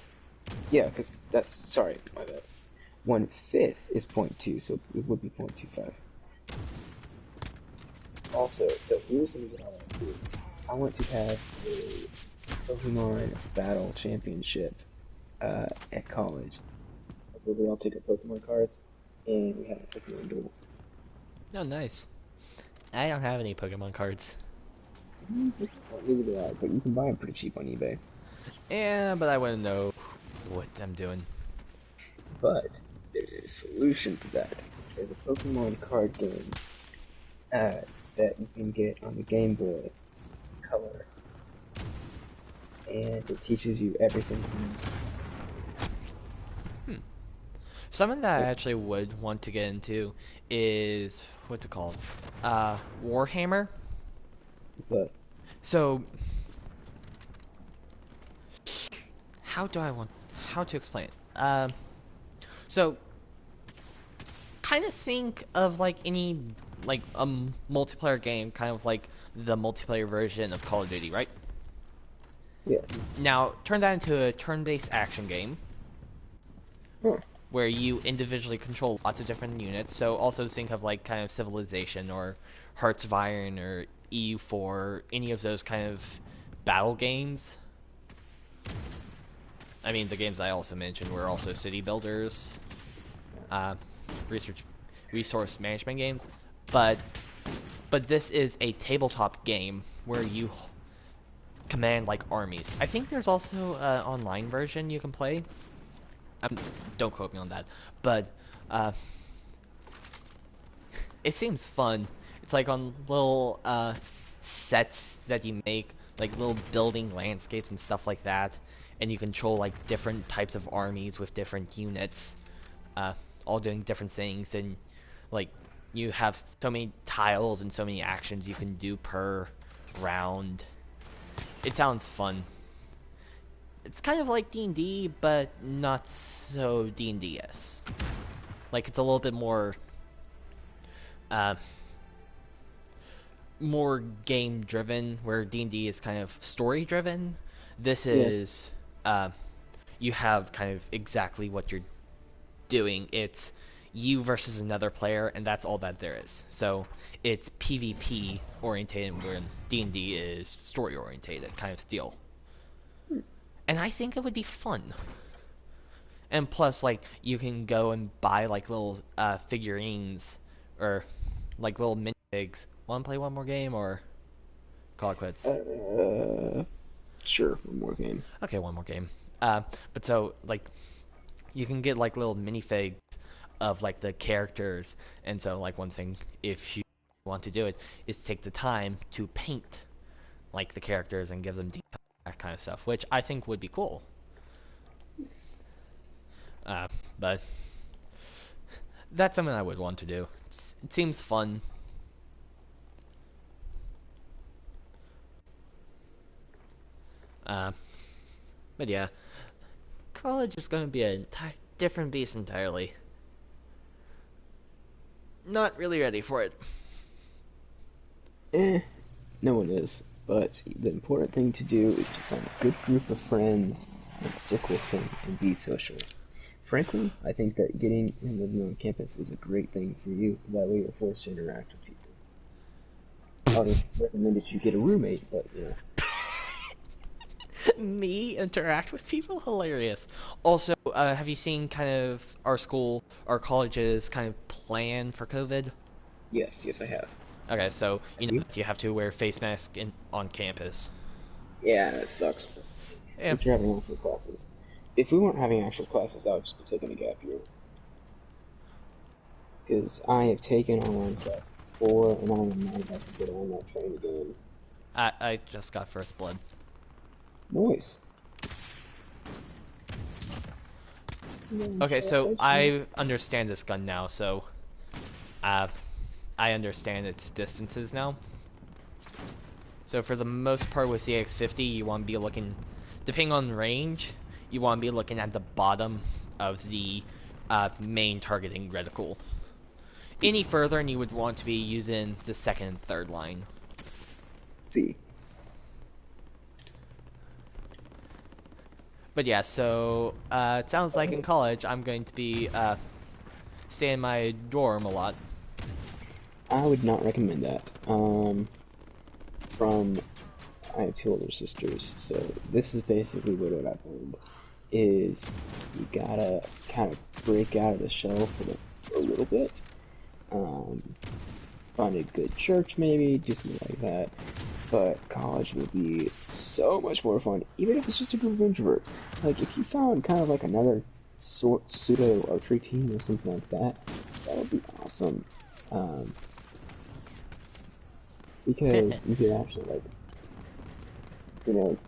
yeah, because that's, sorry, my bad. 1/5 is .2, so it would be .25. Also, so here's what I want to do. I want to have a Pokemon Battle Championship at college, where we all take our Pokemon cards and we have a Pokemon duel. Oh, nice. I don't have any Pokemon cards. Well, neither do I, but you can buy them pretty cheap on eBay. Yeah, but I wouldn't know what I'm doing. But there's a solution to that. There's a Pokemon card game that you can get on the Game Boy Color, and it teaches you everything you need. Something that I actually would want to get into is what's it called? Warhammer. What's that? So, how do I want how to explain it? So kind of think of like any like a multiplayer game, kind of like the multiplayer version of Call of Duty, right? Yeah. Now turn that into a turn-based action game Huh. where you individually control lots of different units. So also think of like kind of Civilization or Hearts of Iron or EU4, any of those kind of battle games. I mean, the games I also mentioned were also city builders, uh, research, resource management games, but this is a tabletop game where you command like armies. I think there's also an online version you can play. Don't quote me on that, but uh, it seems fun. It's like on little sets that you make, like little building landscapes and stuff like that, and you control like different types of armies with different units, all doing different things, and like you have so many tiles and so many actions you can do per round. It sounds fun. It's kind of like D&D, but not so D&D-esque. Like it's a little bit uh, more game driven, where D&D is kind of story driven. This Yeah. is you have kind of exactly what you're doing. It's you versus another player, and that's all that there is. So it's PvP orientated, where D&D is story orientated, kind of steel. And I think it would be fun. And plus, like, you can go and buy like little figurines or like little minifigs. Want to play one more game or call it quits? Sure, one more game. Okay, one more game. But so like you can get like little minifigs of like the characters, and so like one thing if you want to do it is take the time to paint like the characters and give them detail, that kind of stuff, which I think would be cool. But that's something I would want to do. It seems fun. Uh, but yeah, college is going to be a different beast entirely. Not really ready for it. Eh, no one is. But the important thing to do is to find a good group of friends and stick with them and be social. Frankly, I think that getting and living on campus is a great thing for you, so that way you're forced to interact with people. I would recommend that you get a roommate, but you know. Me interact with people? Hilarious. Also, have you seen kind of our school, our college's kind of plan for COVID? Yes, yes, I have. Okay, so Have you? you have to wear face mask on campus. Yeah, that sucks. Yeah. If you're having actual classes. If we weren't having actual classes, I would just be taking a gap year. Because I have taken online classes before, and I am not about to get on that train again. I just got first blood. Noise. No, Okay, shut so that shit. I understand this gun now, so uh, I understand its distances now. So for the most part with the X50, you want to be looking, depending on range, you want to be looking at the bottom of the main targeting reticle. Any further, and you would want to be using the second and third line. See. But yeah, so it sounds like in college I'm going to be staying in my dorm a lot. I would not recommend that. From I have two older sisters, so this is basically what I've learned is you gotta kind of break out of the shell for a little bit. Um, Find a good church maybe, just like that. But college will be so much more fun, even if it's just a group of introverts. Like if you found kind of like another sort pseudo archery team or something like that, that would be awesome. Um, because you could actually like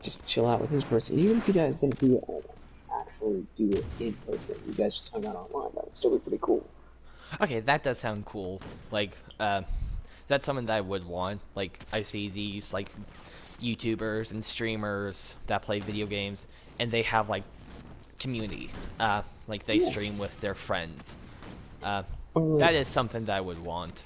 just chill out with this person. Even if you guys didn't do it, actually do it in person, you guys just hung out online, that would still be pretty cool. Okay, that does sound cool. Like, that's something that I would want. Like, I see these, like, YouTubers and streamers that play video games, and they have, like, community. Like, they Yeah. stream with their friends. Uh, Or like, that is something that I would want.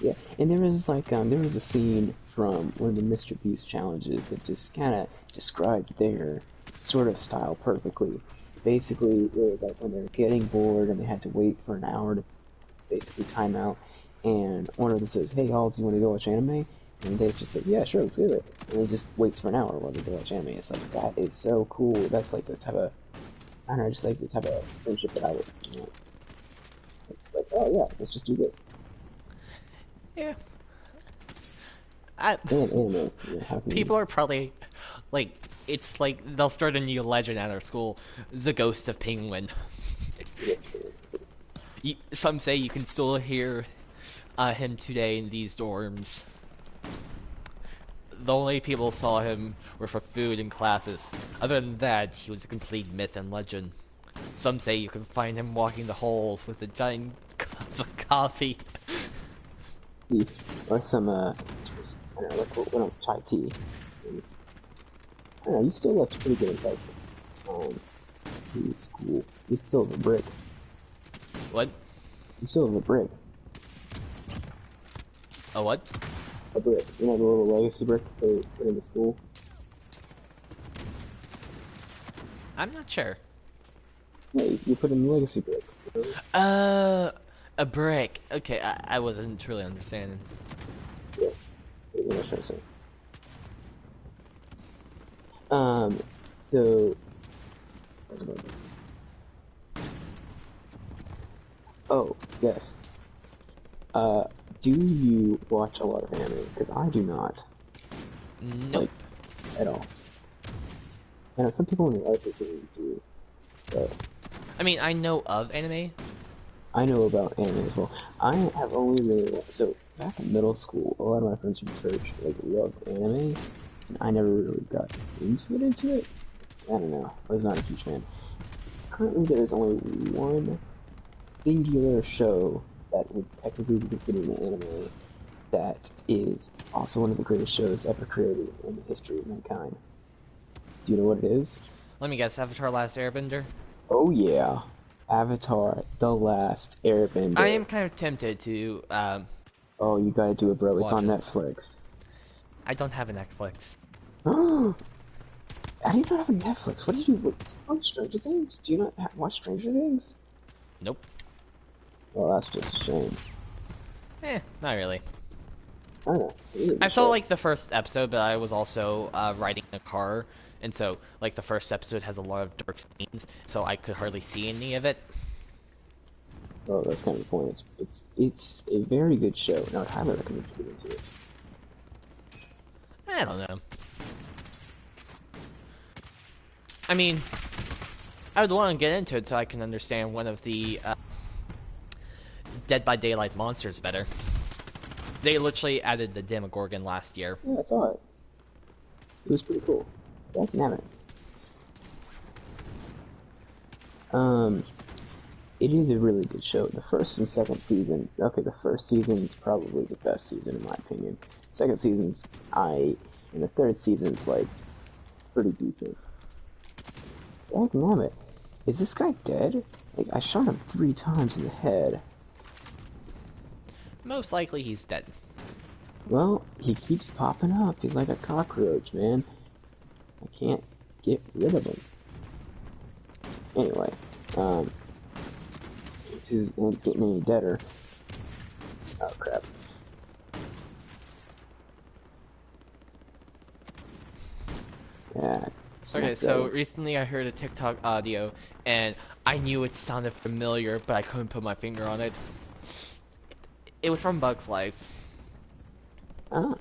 yeah, and there was a scene from one of the Mr. Beast challenges that just kind of described their sort of style perfectly. Basically, it was like when they were getting bored and they had to wait for an hour to basically time out, and one of them says, "Hey, y'all, do you want to go watch anime?" And they just say, "Yeah, sure, let's do it." And he just waits for an hour while they go watch anime. It's like that is so cool. That's like the type of I don't know, just like the type of friendship that I would, it's like, oh yeah, let's just do this. Yeah. I, And anime, how can you? People are probably, like, it's like they'll start a new legend at our school, the ghost of Penguin. Yes, sure. Some say you can still hear him today in these dorms. The only people who saw him were for food and classes. Other than that, he was a complete myth and legend. Some say you can find him walking the halls with a giant cup of coffee. See, or some I don't know, like when I was chai tea. And, I don't know, you still left pretty good advice. In school, you still have a brick. What? You still have a brick. A what? A brick. You know the little legacy brick they put in the school. I'm not sure. Yeah, you put in the legacy brick. You know? Uh, a brick. Okay, I wasn't truly understanding. Yeah. What was I trying to say? Um. So. What was about this? Oh yes. Uh. Do you watch a lot of anime? Because I do not. Nope. Like at all. I know some people in the art community do, but I mean, I know of anime. I know about anime as well. I have only really so back in middle school, a lot of my friends from church like loved anime, and I never really got into it. I don't know. I was not a huge fan. Currently, there is only one singular show that would technically be considered an anime that is also one of the greatest shows ever created in the history of mankind. Do you know what it is? Let me guess, Avatar: Last Airbender. Oh yeah, Avatar: The Last I Airbender. am kind of tempted to Oh, you gotta do it, bro. It's watch on it. Netflix. I don't have a Netflix. How do you not have a Netflix? What do you do? What, watch Stranger Things? Do you not watch Stranger Things? Nope. Well, that's just a shame. Not really. I don't know. It's a really I good saw show. like the first episode, but I was also riding in a car, and so like the first episode has a lot of dark scenes, so I could hardly see any of it. Oh, that's kind of the point. It's a very good show, and I would highly recommend you get into it. I don't know. I mean, I would want to get into it so I can understand one of the Dead by Daylight monsters better. They literally added the Demogorgon last year. Yeah, I saw it. It was pretty cool. Dynamic. Um, it is a really good show. The first and second season. Okay, the first season is probably the best season in my opinion. Second season's and the third season's like pretty decent. Dynamic. Is this guy dead? Like I shot him 3 times in the head. Most likely he's dead. Well, he keeps popping up. He's like a cockroach, man. I can't get rid of him. Anyway, this isn't getting any deader. Oh crap. Yeah. Okay, so recently I heard a TikTok audio, and I knew it sounded familiar, but I couldn't put my finger on it. It was from Bug's Life. Ah,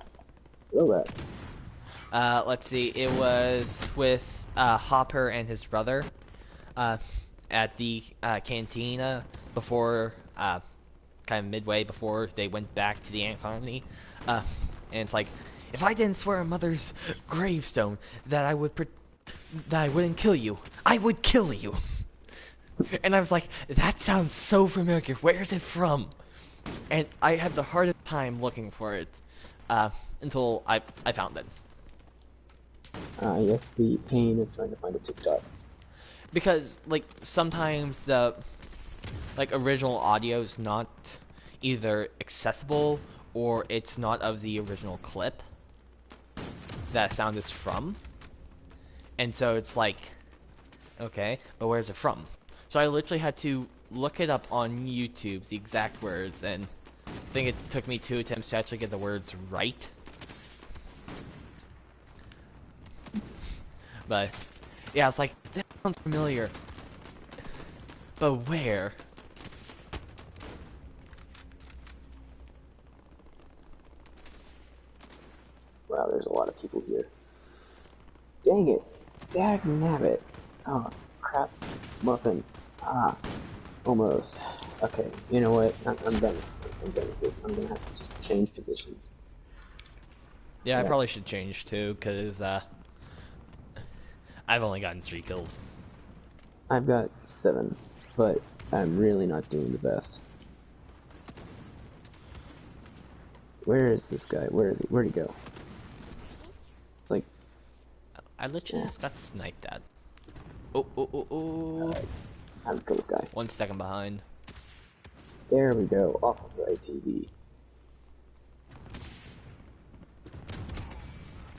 real that. Let's see, it was with Hopper and his brother at the cantina before, kind of midway before they went back to the ant colony. And it's like, if I didn't swear on Mother's gravestone that I wouldn't kill you, I would kill you. And I was like, that sounds so familiar. Where is it from? And I had the hardest time looking for it until I found it. Yes, the pain of trying to find a TikTok. Because, like, sometimes the, like, original audio is not either accessible or it's not of the original clip that sound is from. And so it's like, okay, but where's it from? So I literally had to look it up on YouTube, the exact words, and I think it took me 2 attempts to actually get the words right. But, yeah, it's like, that sounds familiar. But where? Wow, there's a lot of people here. Dang it. Dagnabbit. Oh, crap. Muffin. Ah, almost. Okay, you know what? I'm done. I'm done with this. I'm gonna have to just change positions. Yeah, I probably should change too, because I've only gotten 3 kills. I've got 7, but I'm really not doing the best. Where is this guy? Where'd he go? It's like, I literally just got sniped at. Oh. time to kill this guy. 1 second behind. There we go, off of the ATV.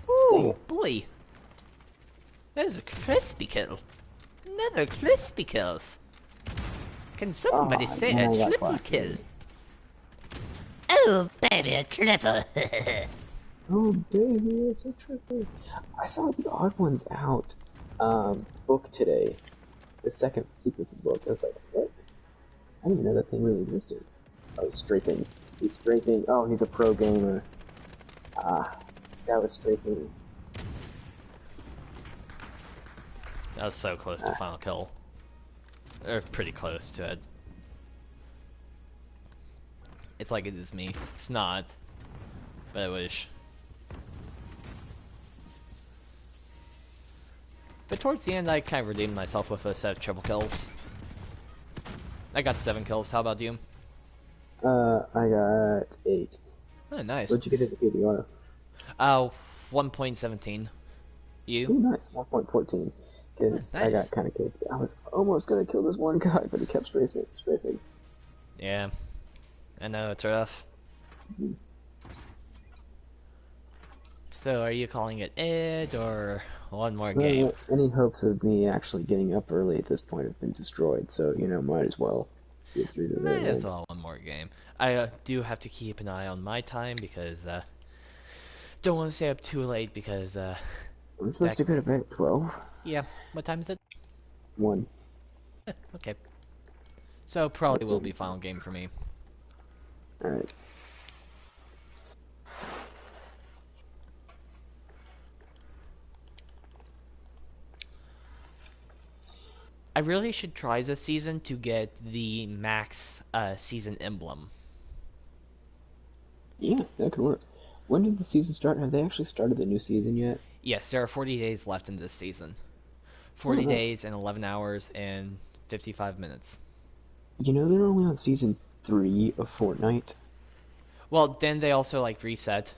Ooh, boy. That was a crispy kill. Another crispy kills. Can somebody say a triple kill? Oh, baby, a triple. Oh baby, it's a triple. I saw the Odd Ones Out book today. The second sequence of the book. I was like, what? I didn't even know that thing really existed. Oh, he's strafing. He's strafing. Oh, he's a pro gamer. This guy was strafing. That was so close to final kill. Or pretty close to it. It's like it is me. It's not. But I wish. But towards the end, I kind of redeemed myself with a set of triple kills. I got 7 kills. How about you? I got 8. Oh, nice. What'd you get as a PDR? 1.17. You? Oh, nice. 1.14. Because nice. I got kind of killed. I was almost gonna kill this one guy, but he kept strafing. Yeah. I know, it's rough. Mm-hmm. So, are you calling it Ed, or one more game? Any hopes of me actually getting up early at this point have been destroyed, so, you know, might as well see it through to the Might end. as well one more game. I do have to keep an eye on my time, because, don't want to stay up too late, because, I'm supposed to go to bed at 12? Yeah, what time is it? 1. Okay. So, probably will be final game for me. Alright. really should try this season to get the max season emblem. Yeah, that could work. When did the season start? Have they actually started the new season yet? Yes, there are 40 days left in this season. Oh, 40 nice. days and 11 hours and 55 minutes. You know they're only on season 3 of Fortnite. Well, then they also like reset.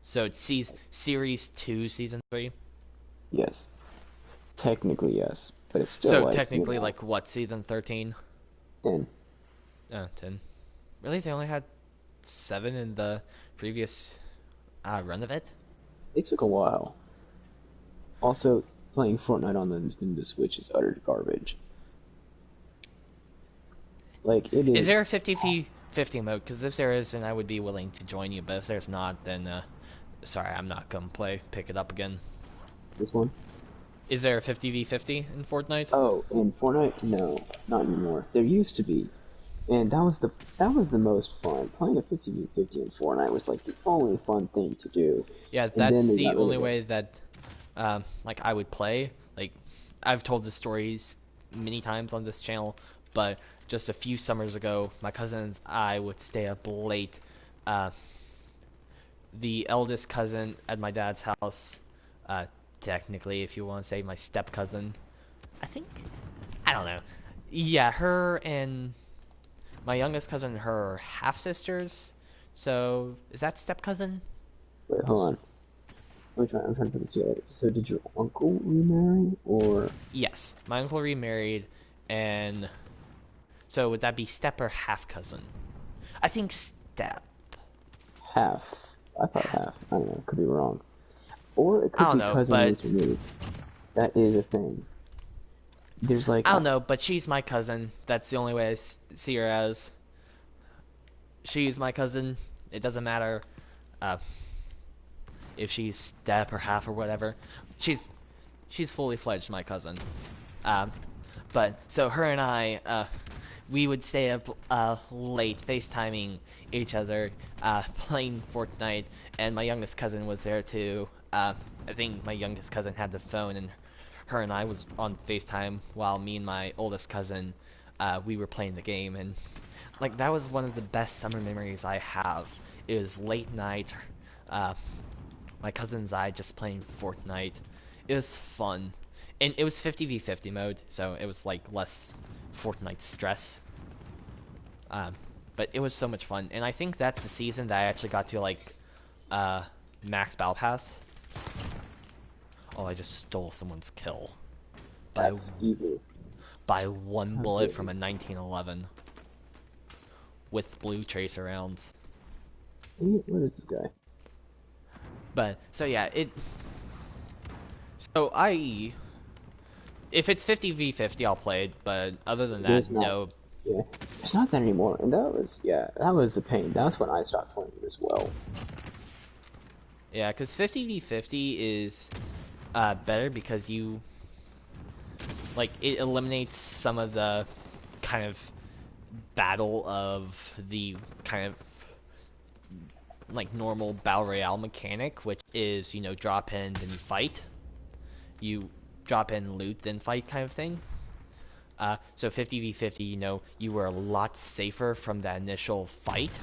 So it's series 2, season 3. Yes, technically yes, but it's still So like, technically like what, season 13? 10. 10. Really? They only had 7 in the previous run of it? It took a while. Also, playing Fortnite on the Nintendo Switch is utter garbage. Like it Is is. there a 50v50 mode? Because if there is, then I would be willing to join you. But if there's not, then sorry, I'm not gonna pick it up again. This one? Is there a 50v50 in Fortnite? Oh, in Fortnite? No, not anymore. There used to be, and that was the most fun. Playing a 50v50 in Fortnite was like the only fun thing to do. Yeah, And then that's they the got rid only of it. way that like I would play. Like I've told the stories many times on this channel, but just a few summers ago, my cousins I would stay up late. Uh, the eldest cousin at my dad's house, uh, technically, if you want to say my step cousin, I think I don't know. Yeah, her and my youngest cousin and her are half sisters. So is that step cousin? Wait, hold on. I'm trying to put this together. So, did your uncle remarry, or Yes, my uncle remarried, and so would that be step or half cousin? I think step. half? I thought half. I don't know. Could be wrong. Or it I could don't be know, cousin but means removed. That is a thing. There's like, I don't know, but she's my cousin. That's the only way I see her as. She's my cousin. It doesn't matter uh, if she's step or half or whatever. She's she's fully fledged my cousin. Um, but so her and I, we would stay up late, FaceTiming each other, playing Fortnite, and my youngest cousin was there too. I think my youngest cousin had the phone, and her and I was on FaceTime while me and my oldest cousin, we were playing the game, and like that was one of the best summer memories I have. It was late night, uh, my cousin and I just playing Fortnite. It was fun. And it was 50v50 mode, so it was like less Fortnite stress. Um, but it was so much fun. And I think that's the season that I actually got to like max battle pass. Oh, I just stole someone's kill by that's evil. by one How bullet dare from you. a 1911 with blue tracer rounds. Dang it, where is this guy? But so yeah, so I if it's 50v50 I'll play it, but other than that, There's not. no. Yeah, there's not that anymore. And that was, yeah, that was a pain. That's when I stopped playing it as well. Yeah, because 50v50 is better because you like it eliminates some of the kind of battle of the kind of like normal battle royale mechanic, which is drop in then you fight, you drop in loot then fight kind of thing. So 50v50, you were a lot safer from that initial fight,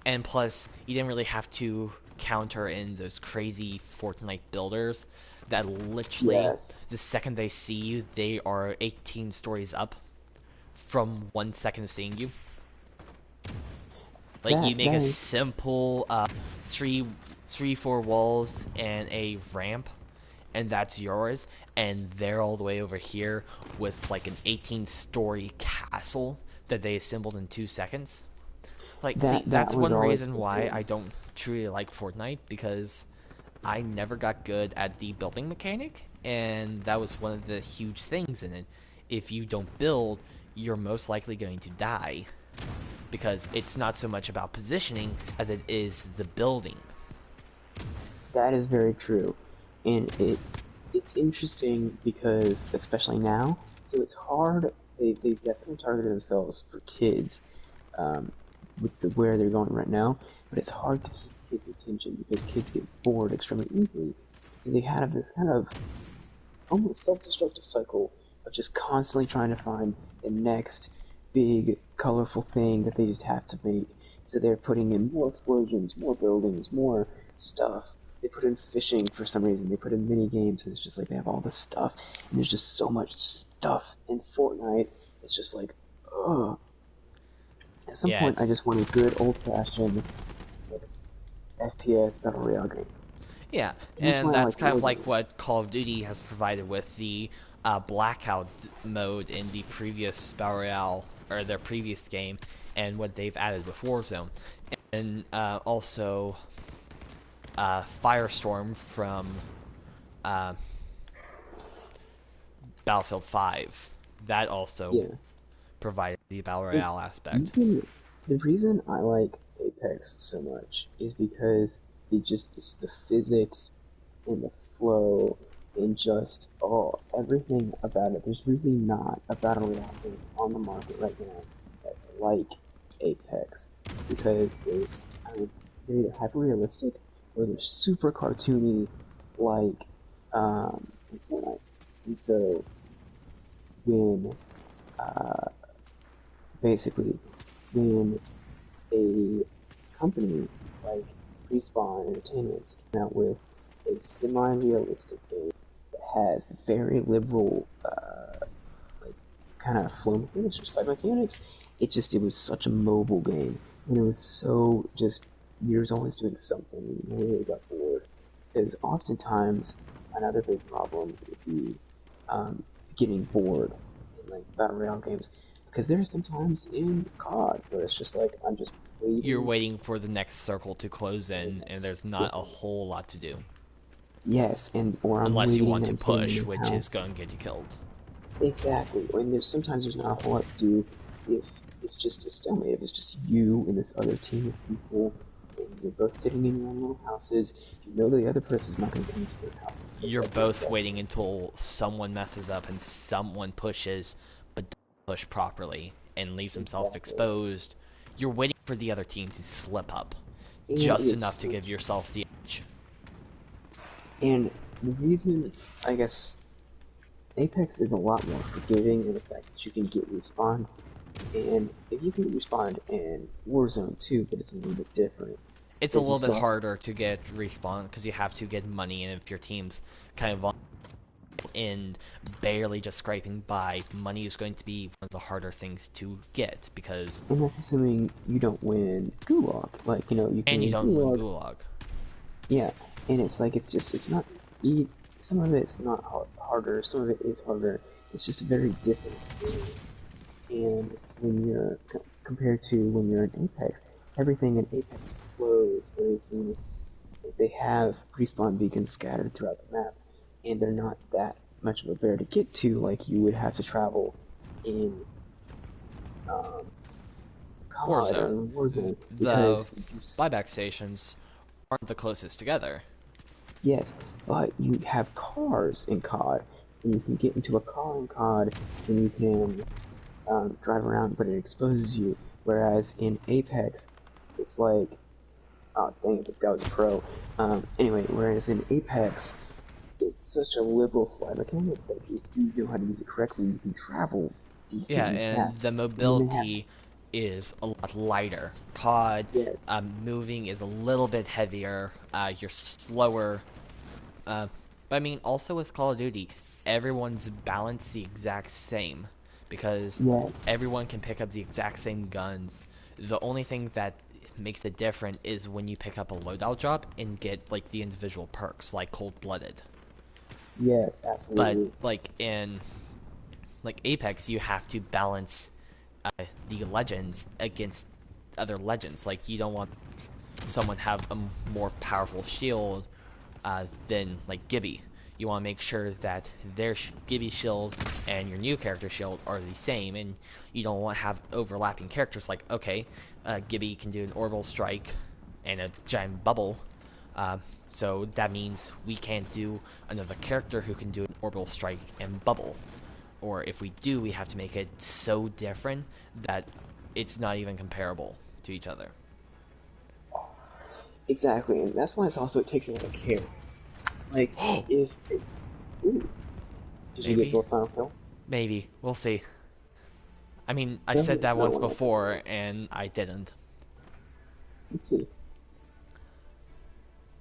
and plus you didn't really have to counter in those crazy Fortnite builders that literally Yes. the second they see you they are 18 stories up from 1 second of seeing you. Like you make That a is, simple three four walls and a ramp, and that's yours, and they're all the way over here with like an 18-story castle that they assembled in 2 seconds. Like, see, that that's was one always reason the why thing. I don't truly like Fortnite, because I never got good at the building mechanic, and that was one of the huge things in it. If you don't build, you're most likely going to die, because it's not so much about positioning as it is the building. That is very true, and it's interesting because especially now, so it's hard. They definitely targeted themselves for kids, um, with where they're going right now. But it's hard to keep kids' attention because kids get bored extremely easily. So they have this kind of almost self-destructive cycle of just constantly trying to find the next big, colorful thing that they just have to make. So they're putting in more explosions, more buildings, more stuff. They put in fishing for some reason. They put in mini games, and it's just like they have all this stuff, and there's just so much stuff in Fortnite. It's just like, ugh. At some Yeah, point, I it's just want a good old-fashioned like, FPS battle royale game. yeah, And that's and why I that's like kind of like Warzone. what Call of Duty has provided with the blackout mode in the previous Battle Royale or their previous game, and what they've added with Warzone, and also Firestorm from uh, Battlefield 5. That also Yeah, provided the Battle like Royale aspect. even the reason I like Apex so much is because it's the physics and the flow and just everything about it. There's really not a battle royale game on the market right now that's like Apex because I mean they're either hyper realistic or they're super cartoony like Fortnite. And so when uh, basically when a company like Respawn Entertainment came out with a semi-realistic game that has very liberal, like kind of flow mechanics or slide mechanics. It was such a mobile game, and it was so just you're always doing something. And you really got bored because oftentimes another big problem would be getting bored in like battle royale games because there are sometimes in COD where it's just like I'm just You're waiting. waiting for the next circle to close in, and Yes, there's not a yes, whole lot to do. yes, and or I'm Unless you waiting want and to I'm standing push, in the which is house. going to get you killed. Exactly. And there's not a whole lot to do if it's just a stalemate. If it's just you and this other team of people, and you're both sitting in your own little houses. You know the other person's not going to come to your house and pick You're up your both exact waiting same until someone messes up and someone pushes, but doesn't push properly and leaves himself exactly. exposed. You're waiting for the other team to slip up, And just it's enough to so give yourself the edge. and the reason I guess Apex is a lot more forgiving in the fact that you can get respawned. And if you can respawn in Warzone too, but it's a little bit different It's a because you little bit still have to. harder to get respawn because you have to get money, and if your team's kind of in barely just scraping by, money is going to be one of the harder things to get because, And that's assuming you don't win Gulag. Like, you can and you win don't win Gulag. Gulag. Yeah. And it's like, it's not, e- some of it's not harder, some of it is harder. It's just a very different experience. And when compared to when you're in Apex, everything in Apex flows very seamlessly. They have respawn beacons scattered throughout the map, and they're not that much of a bear to get to like you would have to travel in um, COD or Warzone. in Warzone The because buyback stations aren't the closest together. yes, but you have cars in COD, and you can get into a car in COD, and you can drive around, but it exposes you. Whereas in Apex, it's like, oh dang it, this guy was a pro. Anyway, whereas in Apex, it's such a liberal slide mechanic that if you know how to use it correctly, you can travel Yeah, decently and fast. the And then they have, mobility is a lot lighter. COD yes, moving is a little bit heavier. You're slower. But I mean, also with Call of Duty, everyone's balanced the exact same because yes, everyone can pick up the exact same guns. The only thing that makes it different is when you pick up a loadout drop and get like the individual perks, like Cold Blooded. yes, But absolutely. like in like Apex, you have to balance the legends against other legends. Like you don't want someone have a more powerful shield than like Gibby. You want to make sure that their Gibby shield and your new character shield are the same, and you don't want to have overlapping characters. Like okay, Gibby can do an orbital strike and a giant bubble. Uh, so that means we can't do another character who can do an orbital strike and bubble. Or if we do, we have to make it so different that it's not even comparable to each other. Exactly, and that's why it takes a lot of care. Like, if, ooh, did you get Maybe? your final kill? Maybe. We'll see. I mean, I Let said us that know once when that before, comes. and I didn't. Let's see.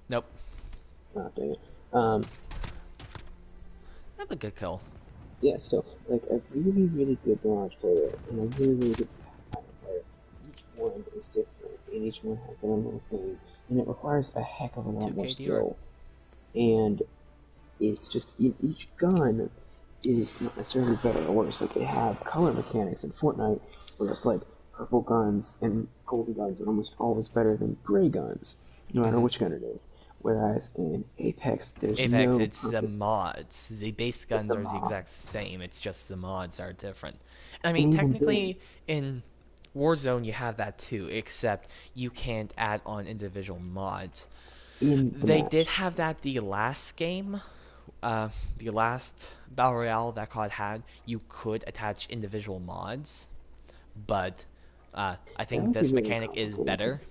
Nope. Oh, dang it. Um, That's a good kill. yeah, still, like, a really, really good Mirage player and a really, really good Pathfinder player, each one is different, and each one has their own little thing, and it requires a heck of a lot more 2KDR. skill. And it's just, each gun is not necessarily better or worse. Like, they have color mechanics in Fortnite, where it's like, purple guns and golden guns are almost always better than gray guns, no matter Mm-hmm. which gun it is. Whereas in Apex, there's Apex, no it's the perfect, mods. The base it's guns the are the exact mods. same. It's just the mods are different. I mean, And even then, technically, in Warzone, you have that too, except you can't add on individual mods. in the They did match. have that the last game, the last Battle Royale that COD had. You could attach individual mods, but I That think would be this really mechanic is complicated better. because,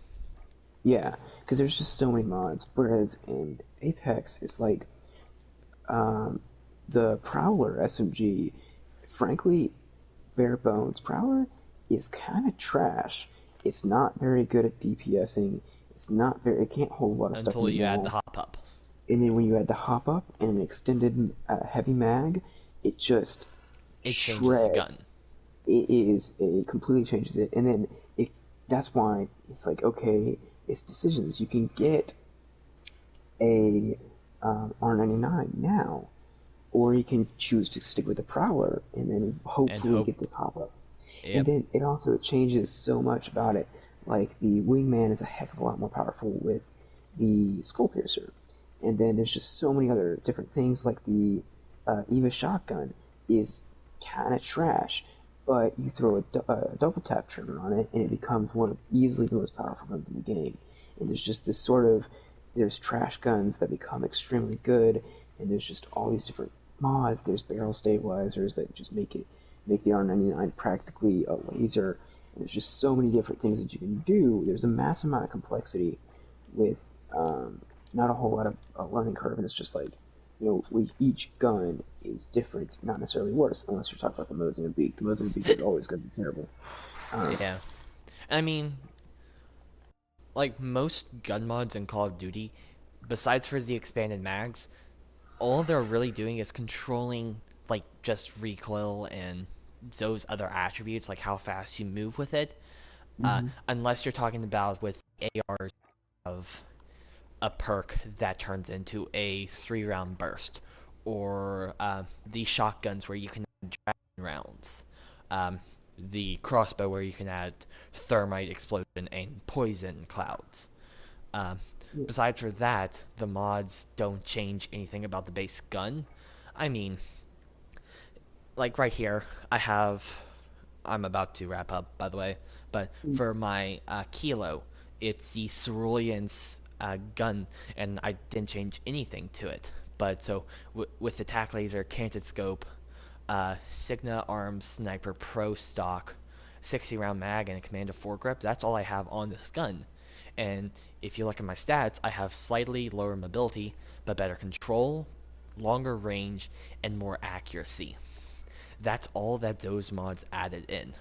yeah, because there's just so many mods. Whereas in Apex, it's like um, the Prowler SMG, frankly, bare bones. Prowler is kind of trash. It's not very good at DPSing. It's not very. It can't hold a lot of stuff in Until the you add the mag. hop up. And then when you add the hop up and an extended heavy mag, it just It changes the shreds. gun. It completely changes it. And then if that's why it's like okay, it's decisions. You can get a R99 now, or you can choose to stick with the Prowler and then And hopefully hope. get this hop up. And Yep. then it also changes so much about it. Like the Wingman is a heck of a lot more powerful with the Skull Piercer, and then there's just so many other different things. Like the Eva shotgun is kind of trash, but you throw a double tap trigger on it, and it becomes one of easily the most powerful guns in the game. And there's just this sort of there's trash guns that become extremely good, and there's just all these different mods. There's barrel stabilizers that just make the R99 practically a laser. And there's just so many different things that you can do. There's a massive amount of complexity with not a whole lot of learning curve, and it's just like each gun is different, not necessarily worse, unless you're talking about the Mozambique. The Mozambique is always going to be terrible. Um, Yeah. I mean, like most gun mods in Call of Duty, besides for the expanded mags, all they're really doing is controlling like just recoil and those other attributes, like how fast you move with it. mm-hmm. Unless you're talking about with ARs of a perk that turns into a 3 round burst, or the shotguns where you can add dragon rounds, um, the crossbow where you can add thermite explosion and poison clouds. Um, Yeah. Besides for that, the mods don't change anything about the base gun. I mean, like right here, I have. I'm about to wrap up, by the way. But for my Kilo, it's the Cerulean's gun, and I didn't change anything to it. But so with the tac laser, canted scope, Signa Arms Sniper Pro stock, 60 round mag, and a Commander foregrip, that's all I have on this gun. And if you look at my stats, I have slightly lower mobility, but better control, longer range, and more accuracy. That's all that those mods added in.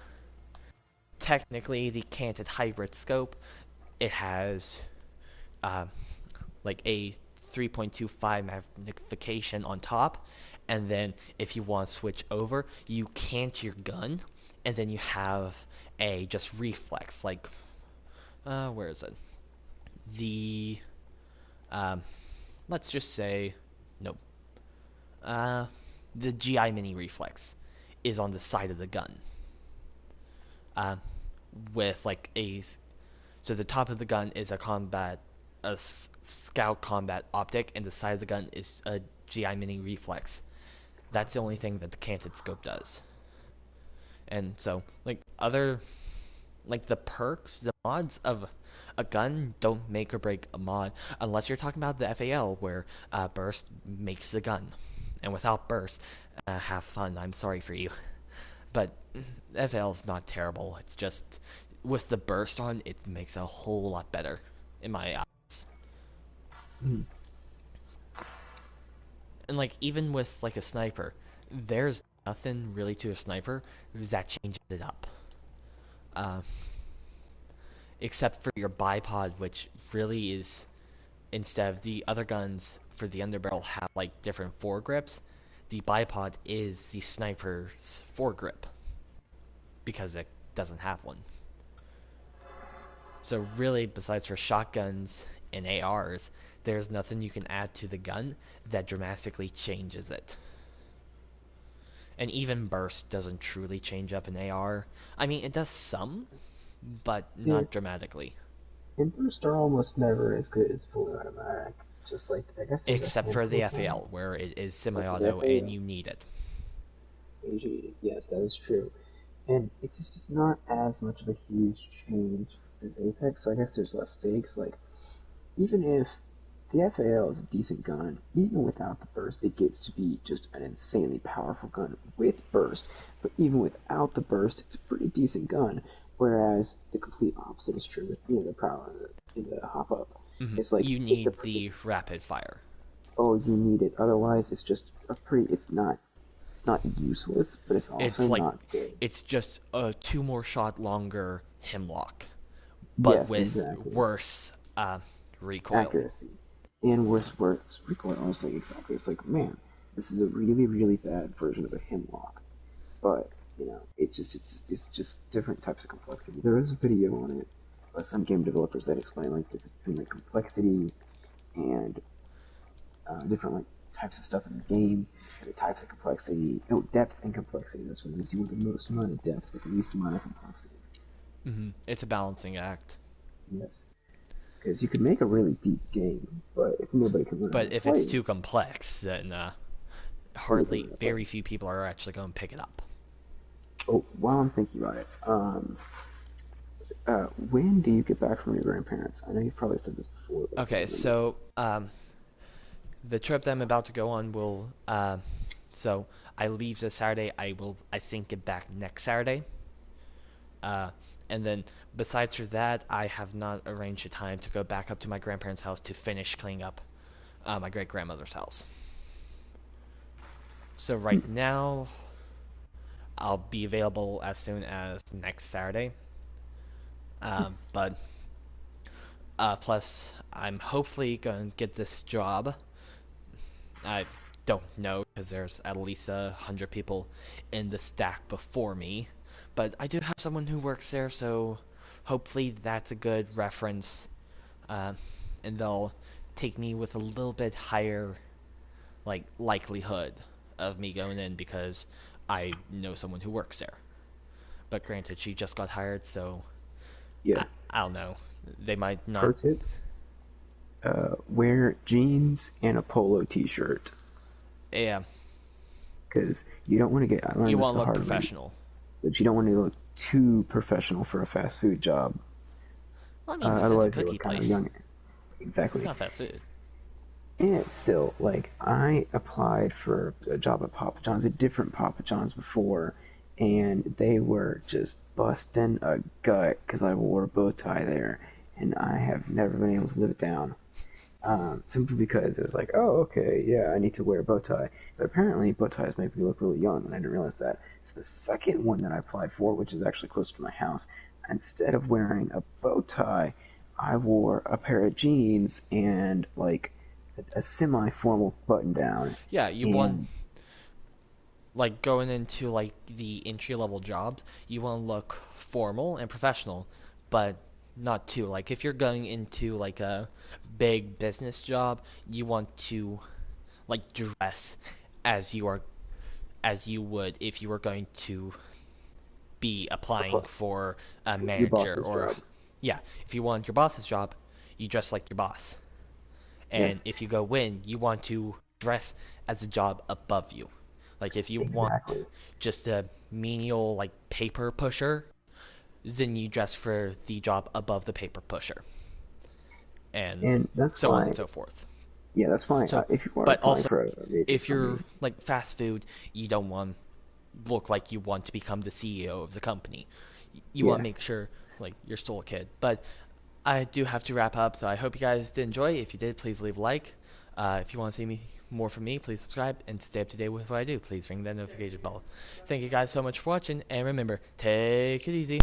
Technically, the canted hybrid scope, it has uh, like a 3.25 magnification on top, and then if you want to switch over, you cant your gun, and then you have a just reflex, like where is it? The um, let's just say nope. Uh, the GI mini reflex is on the side of the gun. Uh, with like a so the top of the gun is a scout combat optic, and the side of the gun is a GI mini reflex. That's the only thing that the canted scope does. And so like the perks, the mods of a gun don't make or break a mod unless you're talking about the FAL where burst makes the gun. And without burst, have fun. I'm sorry for you. But FL is not terrible. It's just with the burst on, it makes a whole lot better in my eyes. And like even with like a sniper, there's nothing really to a sniper, that changes it up. Uh, except for your bipod, which really is, instead of the other guns for the underbarrel have like different foregrips, the bipod is the sniper's foregrip because it doesn't have one. So really, besides for shotguns and ARs, there's nothing you can add to the gun that dramatically changes it. And even burst doesn't truly change up an AR. I mean, it does some, but Yeah, not dramatically. and burst are almost never as good as fully automatic. Just like I guess there's a Except for handful the of FAL, times. where it is Except for the semi-auto and FA, you need it. yes, that is true. And it just is not as much of a huge change as Apex, so I guess there's less stakes. Like, even if the FAL is a decent gun, even without the burst, it gets to be just an insanely powerful gun with burst. But even without the burst, it's a pretty decent gun. Whereas the complete opposite is true with the power in the hop up. It's like You it's a need pretty the rapid fire. oh you need it. Otherwise, it's just a pretty. It's not useless, but it's also It's like, not good. it's just a 2 more shot longer hemlock, but Yes, with exactly. worse recoil. Accuracy and worse recoil. Honestly, exactly. It's like, man, this is a really really bad version of a hemlock, but it's just different types of complexity. There is a video on it by some game developers that explain like different between like complexity and different like types of stuff in the games, and the types of complexity. Oh, depth and complexity. That's what it is. You want the most amount of depth with the least amount of complexity. It's a balancing act. Yes, because you could make a really deep game, but if nobody can learn how But to if play it's it, too complex, then nobody can learn hardly, how to play very it. few people are actually going to pick it up. Oh, while I'm thinking about it, when do you get back from your grandparents? I know you've probably said this before, but I can't Okay, remember. so the trip that I'm about to go on will, so I leave this Saturday. I will, I think, get back next Saturday. Uh, and then besides for that, I have not arranged a time to go back up to my grandparents' house to finish cleaning up my great grandmother's house. So Hmm. right now, I'll be available as soon as next Saturday. But plus, I'm hopefully going to get this job. I don't know because there's at least 100 people in the stack before me, but I do have someone who works there, so hopefully that's a good reference, uh, and they'll take me with a little bit higher like likelihood of me going in because I know someone who works there. But granted, she just got hired, so Yeah. I don't know. They might not. Pro tip: wear jeans and a polo T-shirt Yeah, because you don't want to get. I you learned this want to the look hard way, professional. but you don't want to look too professional for a fast food job. Well, I mean, this is a Otherwise, you cookie look kind of place, young. Exactly. not fast food. And still, like, I applied for a job at Papa John's, a different Papa John's before, and they were just busting a gut because I wore a bow tie there, and I have never been able to live it down. Simply because it was like, oh, okay, yeah, I need to wear a bow tie. But apparently, bow ties make me look really young, and I didn't realize that. So the second one that I applied for, which is actually close to my house, instead of wearing a bow tie, I wore a pair of jeans and like a semi-formal button down, Yeah, you want, and like, going into like the entry level jobs, you want to look formal and professional, but not too. Like if you're going into like a big business job, you want to like dress as you are as you would if you were going to be applying apply, for a your manager boss's or, job. yeah, if you want your boss's job, you dress like your boss. And Yes, if you go in, you want to dress as a job above you. Like if you want exactly. just a menial like paper pusher, then you dress for the job above the paper pusher, and And that's so on and why, so forth. yeah, that's why. So, If you are but applying also for a major if you're company, like fast food, you don't want to look like you want to become the CEO of the company. You want to yeah, make sure like you're still a kid. But I do have to wrap up, so I hope you guys did enjoy. If you did, please leave a like. If you want to see more from me, please subscribe and stay up to date with what I do. Please ring that notification bell. Thank you guys so much for watching, and remember, take it easy.